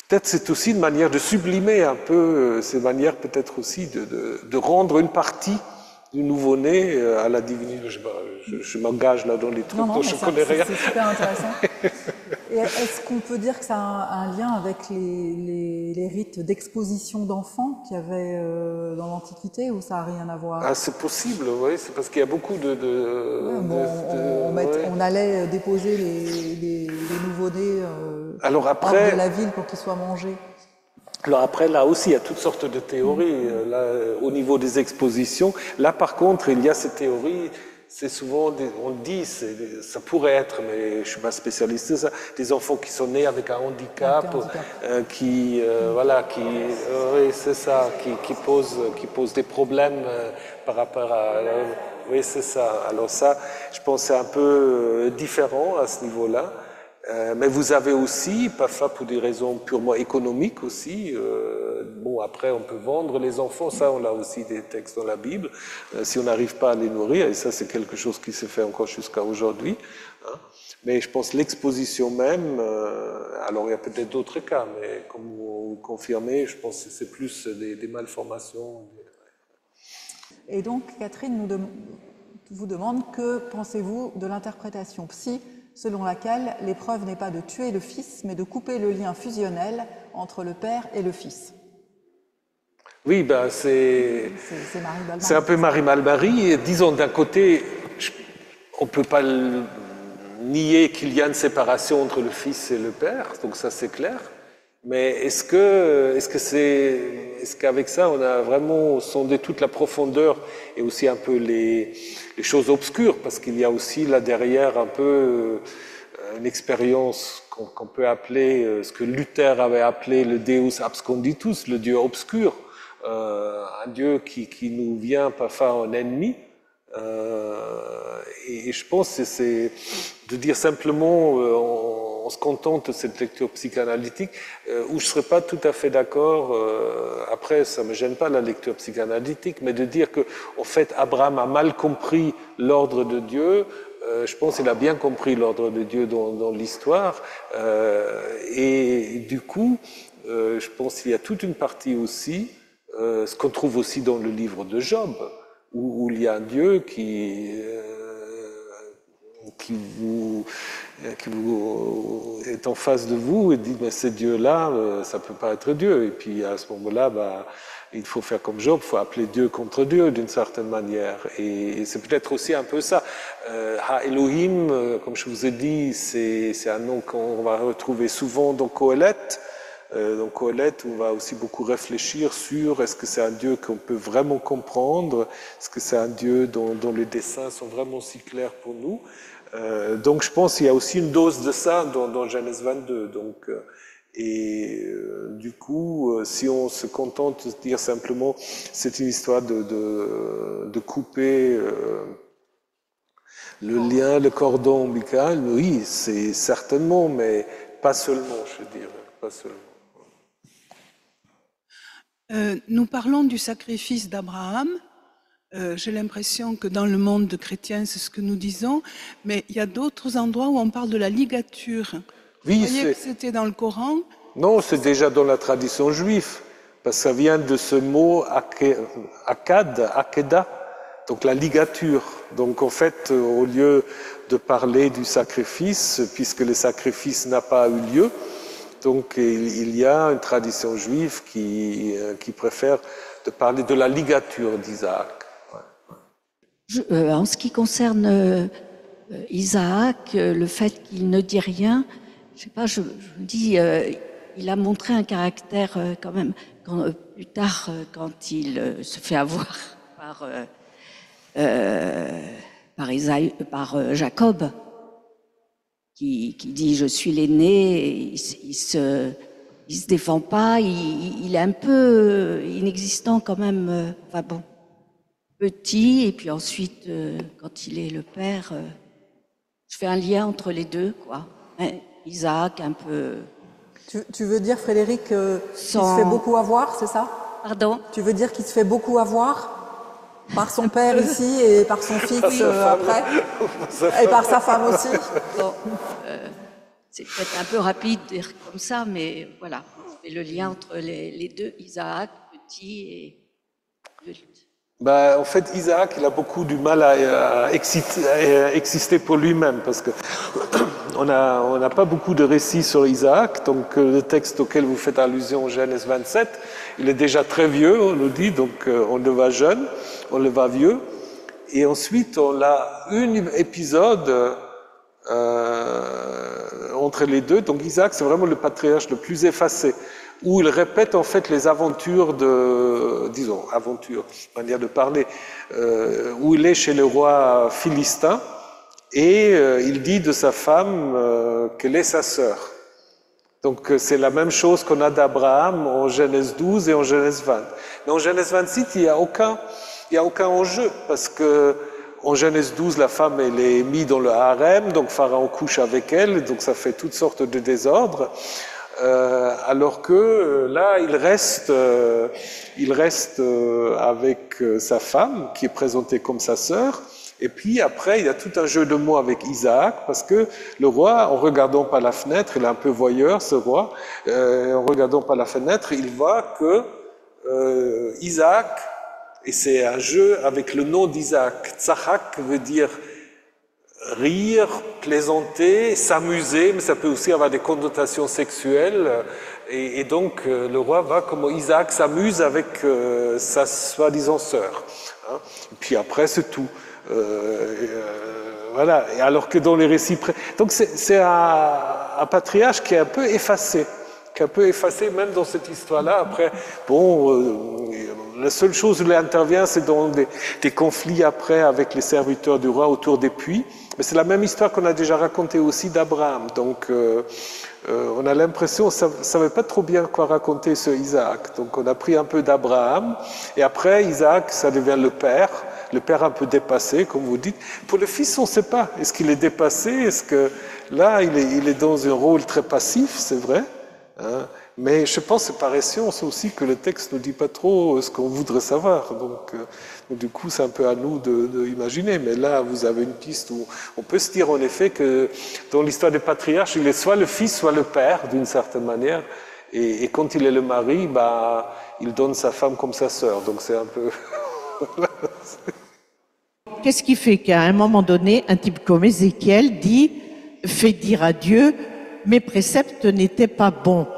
peut-être c'est aussi une manière de sublimer un peu, c'est une manière peut-être aussi de rendre une partie du nouveau-né à la divinité. Je m'engage là dans les trucs dont je ne connais rien. C'est super intéressant. Et est-ce qu'on peut dire que ça a un lien avec les rites d'exposition d'enfants qu'il y avait dans l'Antiquité, ou ça n'a rien à voir? C'est possible, oui, c'est parce qu'il y a beaucoup on allait déposer les nouveau-nés hors de la ville pour qu'ils soient mangés. Alors après, là aussi, il y a toutes sortes de théories là, au niveau des expositions. Là, par contre, il y a ces théories, c'est souvent, on le dit, ça pourrait être, mais je ne suis pas spécialiste de ça, des enfants qui sont nés avec un handicap, oui, c'est ça, qui posent des problèmes par rapport à... oui, c'est ça. Alors ça, je pense que c'est un peu différent à ce niveau-là. Mais vous avez aussi, parfois pour des raisons purement économiques aussi, bon après on peut vendre les enfants, ça on a aussi des textes dans la Bible, si on n'arrive pas à les nourrir, et ça c'est quelque chose qui se fait encore jusqu'à aujourd'hui. Hein. Mais je pense l'exposition même, alors il y a peut-être d'autres cas, mais comme vous confirmez, je pense que c'est plus des malformations. Et donc Catherine vous demande que pensez-vous de l'interprétation psy, selon laquelle l'épreuve n'est pas de tuer le Fils, mais de couper le lien fusionnel entre le Père et le Fils. Oui, c'est un peu Marie Malbary. Disons, d'un côté, on ne peut pas nier qu'il y a une séparation entre le Fils et le Père, donc ça c'est clair. Mais est-ce qu'avec ça, on a vraiment sondé toute la profondeur et aussi un peu les choses obscures, parce qu'il y a aussi là derrière un peu une expérience qu'on peut appeler, ce que Luther avait appelé le Deus absconditus, le Dieu obscur, un Dieu qui nous vient parfois en ennemi. Et je pense que c'est de dire simplement on se contente de cette lecture psychanalytique où je ne serais pas tout à fait d'accord, après ça ne me gêne pas la lecture psychanalytique, mais de dire que en fait Abraham a mal compris l'ordre de Dieu, je pense qu'il a bien compris l'ordre de Dieu dans l'histoire, et du coup je pense qu'il y a toute une partie aussi, ce qu'on trouve aussi dans le livre de Job, où il y a un Dieu qui vous est en face de vous et dit mais ce Dieu-là, ça peut pas être Dieu. Et puis à ce moment-là, il faut faire comme Job, il faut appeler Dieu contre Dieu d'une certaine manière. Et c'est peut-être aussi un peu ça. Ha Elohim, comme je vous ai dit, c'est un nom qu'on va retrouver souvent dans Qoheleth. Donc Qoheleth, on va aussi beaucoup réfléchir sur est-ce que c'est un Dieu qu'on peut vraiment comprendre, est-ce que c'est un Dieu dont les desseins sont vraiment si clairs pour nous. Donc je pense qu'il y a aussi une dose de ça dans Genèse 22. Donc, du coup, si on se contente de dire simplement c'est une histoire de couper le lien, le cordon ombilical, oui, c'est certainement, mais pas seulement, je dirais, pas seulement. Nous parlons du sacrifice d'Abraham. J'ai l'impression que dans le monde chrétien, c'est ce que nous disons, mais il y a d'autres endroits où on parle de la ligature. Oui, vous voyez que c'était dans le Coran? Non, c'est déjà dans la tradition juive, parce que ça vient de ce mot akeda, donc la ligature. Donc en fait, au lieu de parler du sacrifice, puisque le sacrifice n'a pas eu lieu, Donc il y a une tradition juive qui préfère de parler de la ligature d'Isaac. En ce qui concerne Isaac, le fait qu'il ne dit rien, je sais pas, je me dis, il a montré un caractère quand même. Plus tard, quand il se fait avoir par Jacob, qui dit je suis l'aîné, il se défend pas, il est un peu inexistant quand même, enfin bon, petit, et puis ensuite quand il est le père, je fais un lien entre les deux, quoi. Isaac un peu. Tu veux dire, Frédéric, qu'il se fait beaucoup avoir, c'est ça? Pardon? Tu veux dire qu'il se fait beaucoup avoir par son père ici et par son fils après, et par sa femme aussi? Bon, c'est peut-être un peu rapide de dire comme ça, mais voilà, je fais le lien entre les deux, Isaac, petit et adulte. En fait, Isaac, il a beaucoup du mal à exister pour lui-même, parce que on n'a pas beaucoup de récits sur Isaac. Donc le texte auquel vous faites allusion, Genèse 27, il est déjà très vieux, on nous dit, donc on le voit jeune, on le voit vieux. Et ensuite, on a un épisode entre les deux. Donc Isaac, c'est vraiment le patriarche le plus effacé, où il répète en fait les aventures manière de parler, où il est chez le roi philistin, et il dit de sa femme qu'elle est sa sœur. Donc c'est la même chose qu'on a d'Abraham en Genèse 12 et en Genèse 20. Mais en Genèse 26, il n'y a aucun enjeu, parce que en Genèse 12, la femme elle est mise dans le harem, donc Pharaon couche avec elle, donc ça fait toutes sortes de désordres. Alors que là, il reste avec sa femme, qui est présentée comme sa sœur. Et puis après, il y a tout un jeu de mots avec Isaac, parce que le roi, en regardant par la fenêtre, il est un peu voyeur, ce roi, en regardant par la fenêtre, il voit que Isaac, et c'est un jeu avec le nom d'Isaac, Tzachak veut dire rire, plaisanter, s'amuser, mais ça peut aussi avoir des connotations sexuelles. Et donc, le roi voit comment Isaac s'amuse avec sa soi-disant sœur. Hein. Et puis après, c'est tout. Voilà. Et alors que dans les récits... Donc, c'est un patriarche qui est un peu effacé. Même dans cette histoire-là. Après, bon, la seule chose où il intervient, c'est dans des conflits après avec les serviteurs du roi autour des puits. Mais c'est la même histoire qu'on a déjà racontée aussi d'Abraham. Donc, on a l'impression, on ne savait pas trop bien quoi raconter sur Isaac. Donc, on a pris un peu d'Abraham. Et après, Isaac, ça devient le père un peu dépassé, comme vous dites. Pour le fils, on ne sait pas. Est-ce qu'il est dépassé? Est-ce que là, il est dans un rôle très passif, c'est vrai? Hein, mais je pense que c'est par essence aussi que le texte ne dit pas trop ce qu'on voudrait savoir. Donc, du coup, c'est un peu à nous d'imaginer. Mais là, vous avez une piste où on peut se dire en effet que dans l'histoire des patriarches, il est soit le fils, soit le père, d'une certaine manière. Et quand il est le mari, il donne sa femme comme sa sœur. Donc c'est un peu... Qu'est-ce qui fait qu'à un moment donné, un type comme Ézéchiel fait dire à Dieu, mes préceptes n'étaient pas bons.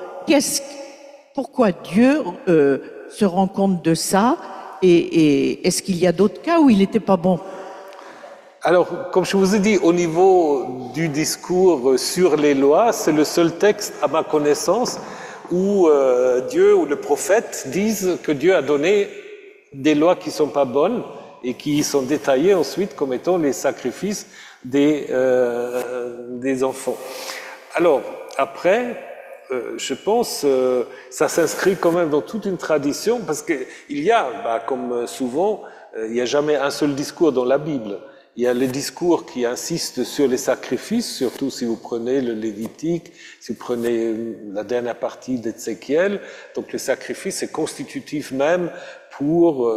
Pourquoi Dieu se rend compte de ça et est-ce qu'il y a d'autres cas où il n'était pas bon? Alors, comme je vous ai dit, au niveau du discours sur les lois, c'est le seul texte, à ma connaissance, où Dieu ou le prophète disent que Dieu a donné des lois qui ne sont pas bonnes et qui sont détaillées ensuite comme étant les sacrifices des enfants. Alors, après, je pense ça s'inscrit quand même dans toute une tradition, parce qu'il y a, comme souvent, il n'y a jamais un seul discours dans la Bible. Il y a les discours qui insistent sur les sacrifices, surtout si vous prenez le Lévitique, si vous prenez la dernière partie d'Ézéchiel. Donc le sacrifice est constitutif même pour...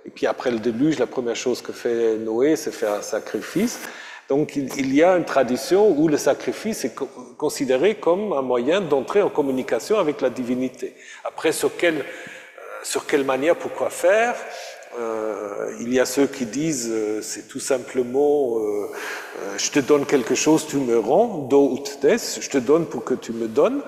et puis après le déluge, la première chose que fait Noé, c'est faire un sacrifice. Donc il y a une tradition où le sacrifice est considéré comme un moyen d'entrer en communication avec la divinité. Après, sur quelle manière, pourquoi faire? Il y a ceux qui disent c'est tout simplement je te donne quelque chose, tu me rends, do ut des, je te donne pour que tu me donnes.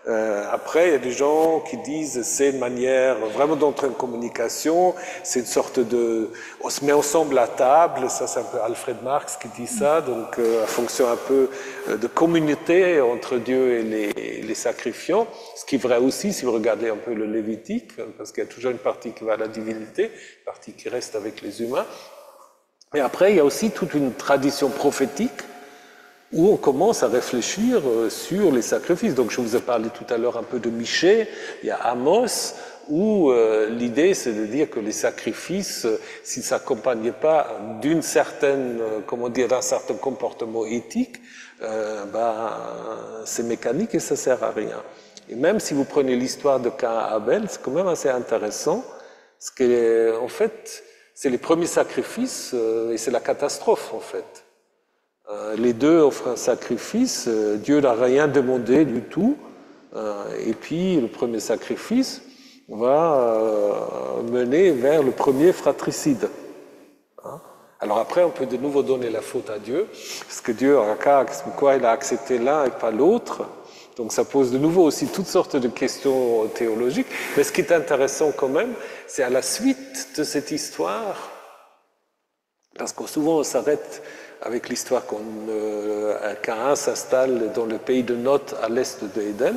Après, il y a des gens qui disent c'est une manière vraiment d'entrer en communication, c'est une sorte de... On se met ensemble à table, ça c'est un peu Alfred Marx qui dit ça, donc la fonction un peu de communauté entre Dieu et les sacrifiants, ce qui est vrai aussi si vous regardez un peu le Lévitique, parce qu'il y a toujours une partie qui va à la divinité, une partie qui reste avec les humains. Mais après, il y a aussi toute une tradition prophétique où on commence à réfléchir sur les sacrifices. Donc je vous ai parlé tout à l'heure un peu de Michée, il y a Amos, où l'idée c'est de dire que les sacrifices, s'ils ne s'accompagnaient pas d'une certaine, comment dire, d'un certain comportement éthique, c'est mécanique et ça ne sert à rien. Et même si vous prenez l'histoire de Caïn et Abel, c'est quand même assez intéressant, parce que en fait, c'est les premiers sacrifices et c'est la catastrophe en fait. Les deux offrent un sacrifice, Dieu n'a rien demandé du tout, et puis le premier sacrifice va mener vers le premier fratricide. Alors après, on peut de nouveau donner la faute à Dieu, parce que Dieu, pourquoi il a accepté l'un et pas l'autre? Donc ça pose de nouveau aussi toutes sortes de questions théologiques, mais ce qui est intéressant quand même, c'est à la suite de cette histoire, parce que souvent on s'arrête avec l'histoire qu'Caïn s'installe dans le pays de Nod à l'est d'Éden.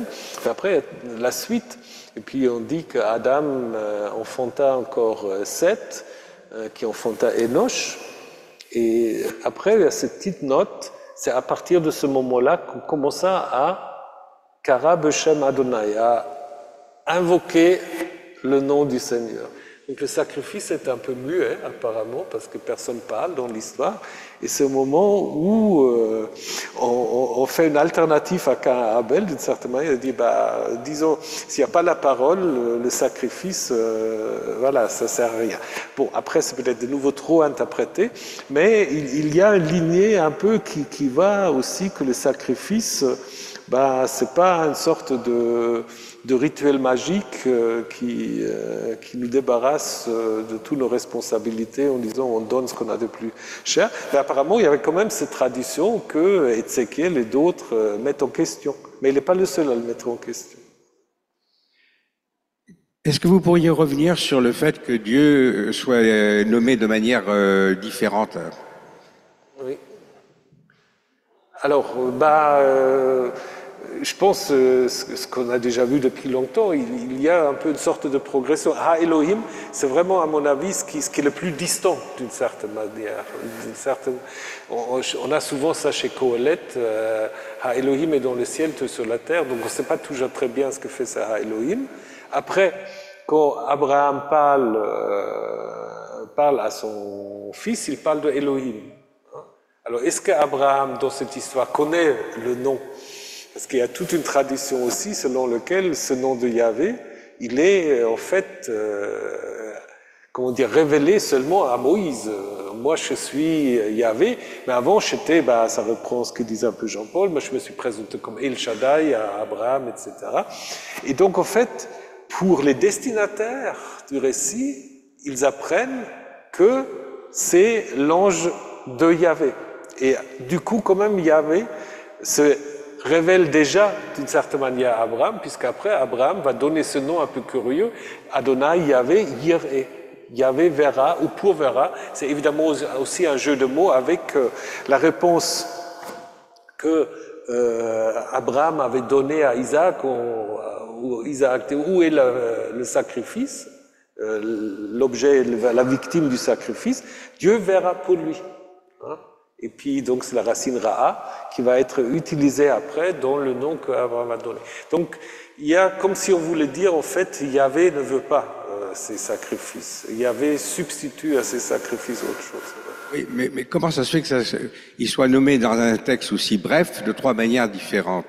Après, la suite, et puis on dit qu'Adam enfanta encore Seth, qui enfanta Enoch, et après, il y a cette petite note, c'est à partir de ce moment-là qu'on commença à Kara Beshem Adonai, à invoquer le nom du Seigneur. Donc le sacrifice est un peu muet, apparemment, parce que personne parle dans l'histoire. Et c'est au moment où on fait une alternative à Caïn et Abel, d'une certaine manière, on dit, disons, s'il n'y a pas la parole, le sacrifice, voilà, ça ne sert à rien. Bon, après, c'est peut-être de nouveau trop interprété, mais il y a une lignée un peu qui va aussi que le sacrifice, c'est pas une sorte de rituel magique qui nous débarrasse de toutes nos responsabilités en disant on donne ce qu'on a de plus cher. Mais apparemment, il y avait quand même cette tradition que Ézéchiel et d'autres mettent en question. Mais il n'est pas le seul à le mettre en question. Est-ce que vous pourriez revenir sur le fait que Dieu soit nommé de manière différente? Oui. Alors, je pense ce qu'on a déjà vu depuis longtemps, il y a un peu une sorte de progression. Ha Elohim, c'est vraiment à mon avis ce qui est le plus distant d'une certaine manière. On a souvent ça chez Kohelet, Ha Elohim est dans le ciel, tu es sur la terre, donc on ne sait pas toujours très bien ce que fait ça Ha Elohim. Après, quand Abraham parle à son fils, il parle de Elohim. Alors, est-ce qu'Abraham, dans cette histoire, connaît le nom? Parce qu'il y a toute une tradition aussi selon laquelle ce nom de Yahvé, il est en fait, révélé seulement à Moïse. Moi, je suis Yahvé, mais avant, j'étais, ça reprend ce que disait un peu Jean-Paul, moi, je me suis présenté comme El Shaddai à Abraham, etc. Et donc, en fait, pour les destinataires du récit, ils apprennent que c'est l'ange de Yahvé. Et du coup, quand même, Yahvé se révèle déjà d'une certaine manière à Abraham, puisqu'après, Abraham va donner ce nom un peu curieux, Adonai Yahvé Yireh. Yahvé verra ou pour verra. C'est évidemment aussi un jeu de mots avec la réponse que Abraham avait donnée à Isaac, où est le sacrifice, l'objet, la victime du sacrifice, Dieu verra pour lui. Et puis, donc, c'est la racine Ra'a qui va être utilisée après dans le nom qu'Abraham a donné. Donc, il y a comme si on voulait dire, en fait, Yahvé ne veut pas ces sacrifices. Yahvé substitue à ces sacrifices autre chose. Oui, mais comment ça se fait qu'il soit nommé dans un texte aussi bref de trois manières différentes?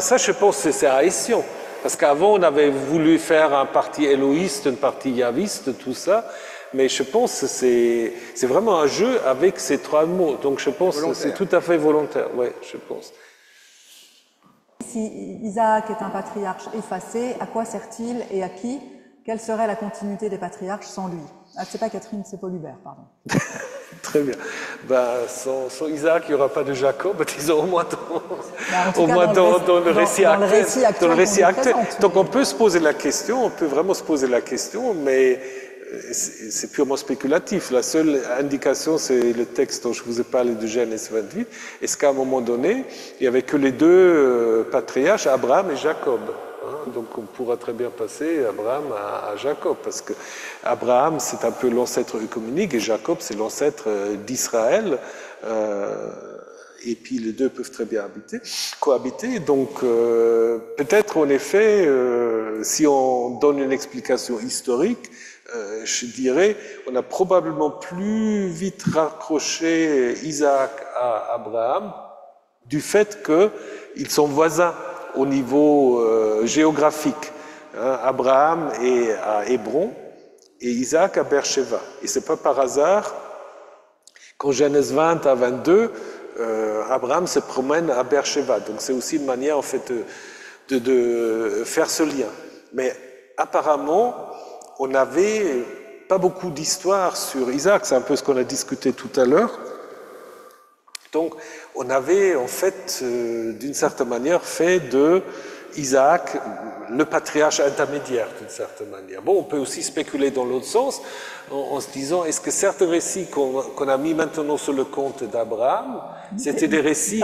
Ça, je pense que c'est haïtien. Parce qu'avant, on avait voulu faire un parti éloïste, une partie yaviste, tout ça. Mais je pense que c'est vraiment un jeu avec ces trois mots. Donc je pense que c'est tout à fait volontaire. Oui, je pense. Si Isaac est un patriarche effacé, à quoi sert-il et à qui? Quelle serait la continuité des patriarches sans lui? Ah, c'est pas Catherine, c'est Paul Hubert, pardon. Très bien. Sans Isaac, il n'y aura pas de Jacob, disons au moins dans le récit actuel. Donc on peut se poser la question, on peut vraiment se poser la question, mais c'est purement spéculatif. La seule indication, c'est le texte dont je vous ai parlé de Genèse 28. Est-ce qu'à un moment donné, il n'y avait que les deux patriarches, Abraham et Jacob? Donc on pourra très bien passer Abraham à Jacob, parce que Abraham c'est un peu l'ancêtre œcuménique et Jacob c'est l'ancêtre d'Israël, et puis les deux peuvent très bien cohabiter. Donc peut-être en effet, si on donne une explication historique, je dirais on a probablement plus vite raccroché Isaac à Abraham du fait qu'ils sont voisins au niveau géographique. Abraham est à Hébron et Isaac à Beersheba. Et c'est pas par hasard qu'en Genèse 20 à 22, Abraham se promène à Beersheba. Donc c'est aussi une manière en fait de faire ce lien. Mais apparemment, on n'avait pas beaucoup d'histoires sur Isaac. C'est un peu ce qu'on a discuté tout à l'heure. Donc, on avait en fait, d'une certaine manière, fait de Isaac le patriarche intermédiaire, d'une certaine manière. Bon, on peut aussi spéculer dans l'autre sens, en se disant, est-ce que certains récits qu'on a mis maintenant sur le compte d'Abraham, c'était des récits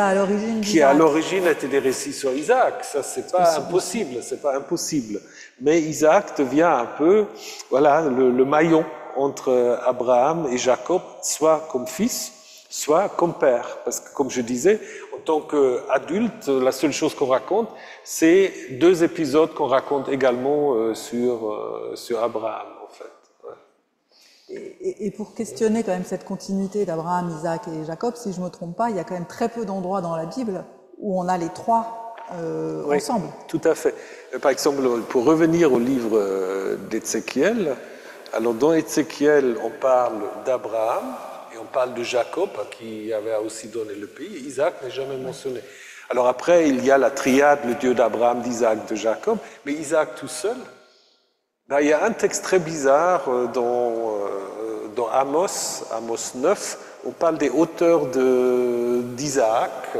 qui, à l'origine, étaient des récits sur Isaac? Ça, c'est pas impossible, c'est pas impossible. Mais Isaac devient un peu, voilà, le maillon entre Abraham et Jacob, soit comme fils, soit comme père. Parce que, comme je disais, en tant qu'adulte, la seule chose qu'on raconte, c'est 2 épisodes qu'on raconte également sur Abraham, en fait. Ouais. Et pour questionner quand même cette continuité d'Abraham, Isaac et Jacob, si je ne me trompe pas, il y a quand même très peu d'endroits dans la Bible où on a les 3 ensemble. Tout à fait. Par exemple, pour revenir au livre d'Ézéchiel, alors dans Ézéchiel, on parle d'Abraham, et on parle de Jacob, qui avait aussi donné le pays. Isaac n'est jamais mentionné. Alors après, il y a la triade, le Dieu d'Abraham, d'Isaac, de Jacob. Mais Isaac tout seul, ben, il y a un texte très bizarre dans Amos 9, on parle des hauteurs d'Isaac.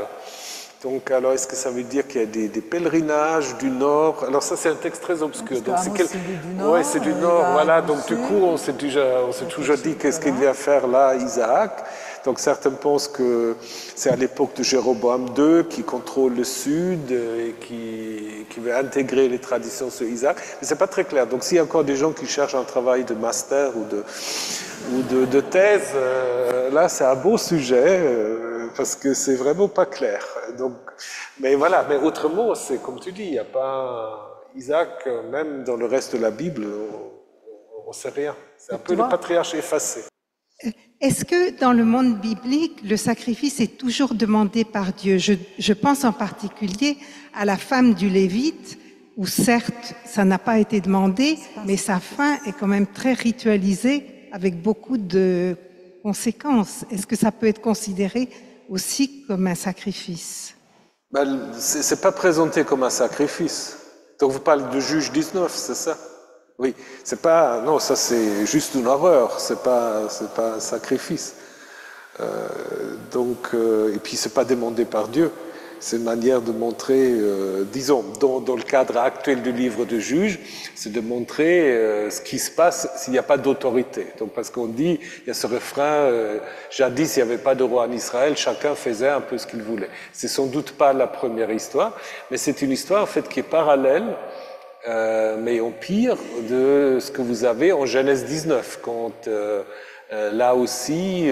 Donc, alors, est-ce que ça veut dire qu'il y a des pèlerinages du Nord? Alors ça, c'est un texte très obscur. Donc, c'est du Nord. Oui, c'est du Nord, voilà. Donc, du coup, on s'est toujours dit qu'est-ce qu'il vient faire là, Isaac. Donc, certains pensent que c'est à l'époque de Jéroboam II qui contrôle le Sud et qui veut intégrer les traditions sur Isaac. Mais c'est pas très clair. Donc, s'il y a encore des gens qui cherchent un travail de master ou de thèse, là, c'est un beau sujet. Parce que c'est vraiment pas clair. Donc, mais voilà, mais autrement, c'est comme tu dis, il n'y a pas Isaac, même dans le reste de la Bible, on ne sait rien. C'est un peu le patriarche effacé. Est-ce que dans le monde biblique, le sacrifice est toujours demandé par Dieu? Je pense en particulier à la femme du Lévite, où certes, ça n'a pas été demandé, mais sa fin est quand même très ritualisée, avec beaucoup de conséquences. Est-ce que ça peut être considéré aussi comme un sacrifice? Ben, c'est pas présenté comme un sacrifice. Donc vous parlez de Juge 19, c'est ça? Oui, c'est pas, non, ça c'est juste une horreur, c'est pas un sacrifice. Et puis c'est pas demandé par Dieu. C'est une manière de montrer, disons, dans le cadre actuel du livre de Juge, c'est de montrer ce qui se passe s'il n'y a pas d'autorité. Donc, parce qu'on dit, il y a ce refrain, jadis, il n'y avait pas de roi en Israël, chacun faisait un peu ce qu'il voulait. C'est sans doute pas la première histoire, mais c'est une histoire, en fait, qui est parallèle, mais en pire, de ce que vous avez en Genèse 19, quand, là aussi,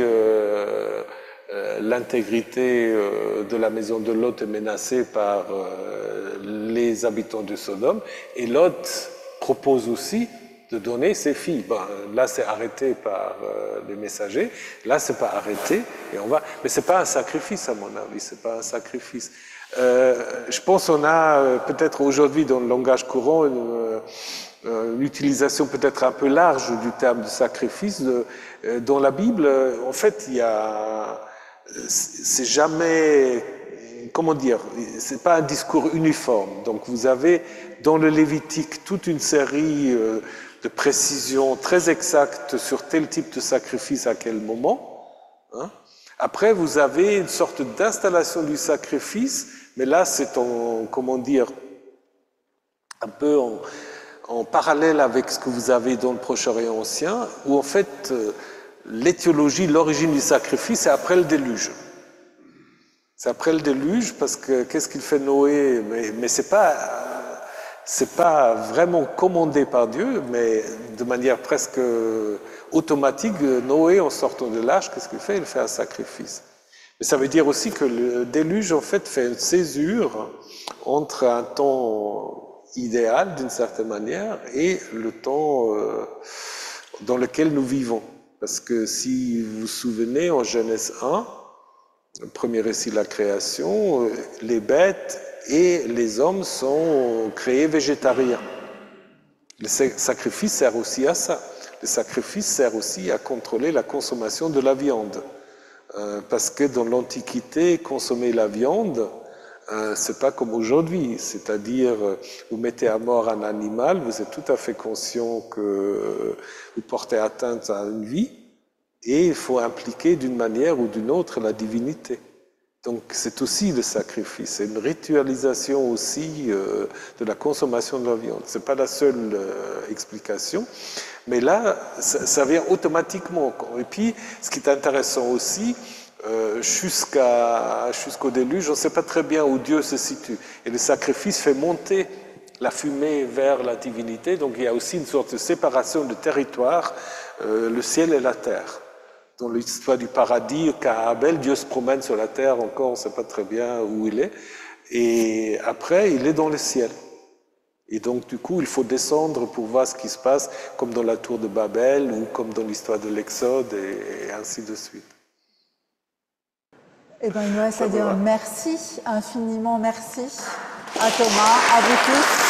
l'intégrité de la maison de Lot est menacée par les habitants de Sodome, et Lot propose aussi de donner ses filles. Bon, là, c'est arrêté par les messagers, là, c'est pas arrêté, et mais c'est pas un sacrifice, à mon avis, c'est pas un sacrifice. Je pense qu'on a peut-être aujourd'hui, dans le langage courant, une utilisation peut-être un peu large du terme de sacrifice. Dans la Bible, en fait, c'est jamais, comment dire, c'est pas un discours uniforme. Donc vous avez dans le Lévitique toute une série de précision très exacte sur tel type de sacrifice à quel moment. Hein. Après, vous avez une sorte d'installation du sacrifice, mais là, c'est en, comment dire, un peu en parallèle avec ce que vous avez dans le Proche-Orient ancien, où en fait, l'étiologie, l'origine du sacrifice, c'est après le déluge. C'est après le déluge, parce que qu'est-ce qu'il fait Noé? Mais c'est pas vraiment commandé par Dieu, mais de manière presque automatique, Noé, en sortant de l'arche, qu'est-ce qu'il fait? Il fait un sacrifice. Mais ça veut dire aussi que le déluge, en fait, fait une césure entre un temps idéal, d'une certaine manière, et le temps dans lequel nous vivons. Parce que si vous vous souvenez, en Genèse 1, le premier récit de la création, les bêtes et les hommes sont créés végétariens. Le sacrifice sert aussi à ça. Le sacrifice sert aussi à contrôler la consommation de la viande. Parce que dans l'Antiquité, consommer la viande, c'est pas comme aujourd'hui. C'est-à-dire, vous mettez à mort un animal, vous êtes tout à fait conscient que vous portez atteinte à une vie, et il faut impliquer d'une manière ou d'une autre la divinité. Donc c'est aussi le sacrifice, c'est une ritualisation aussi de la consommation de la viande. C'est pas la seule explication, mais là, ça vient automatiquement. Et puis, ce qui est intéressant aussi, jusqu'au déluge, on ne sait pas très bien où Dieu se situe. Et le sacrifice fait monter la fumée vers la divinité, donc il y a aussi une sorte de séparation de territoire, le ciel et la terre. Dans l'histoire du paradis, qu'à Abel, Dieu se promène sur la terre, encore on ne sait pas très bien où il est, et après il est dans le ciel. Et donc du coup il faut descendre pour voir ce qui se passe, comme dans la tour de Babel, ou comme dans l'histoire de l'Exode, et ainsi de suite. Eh bien, il nous reste à dire merci, infiniment merci à Thomas, à vous tous.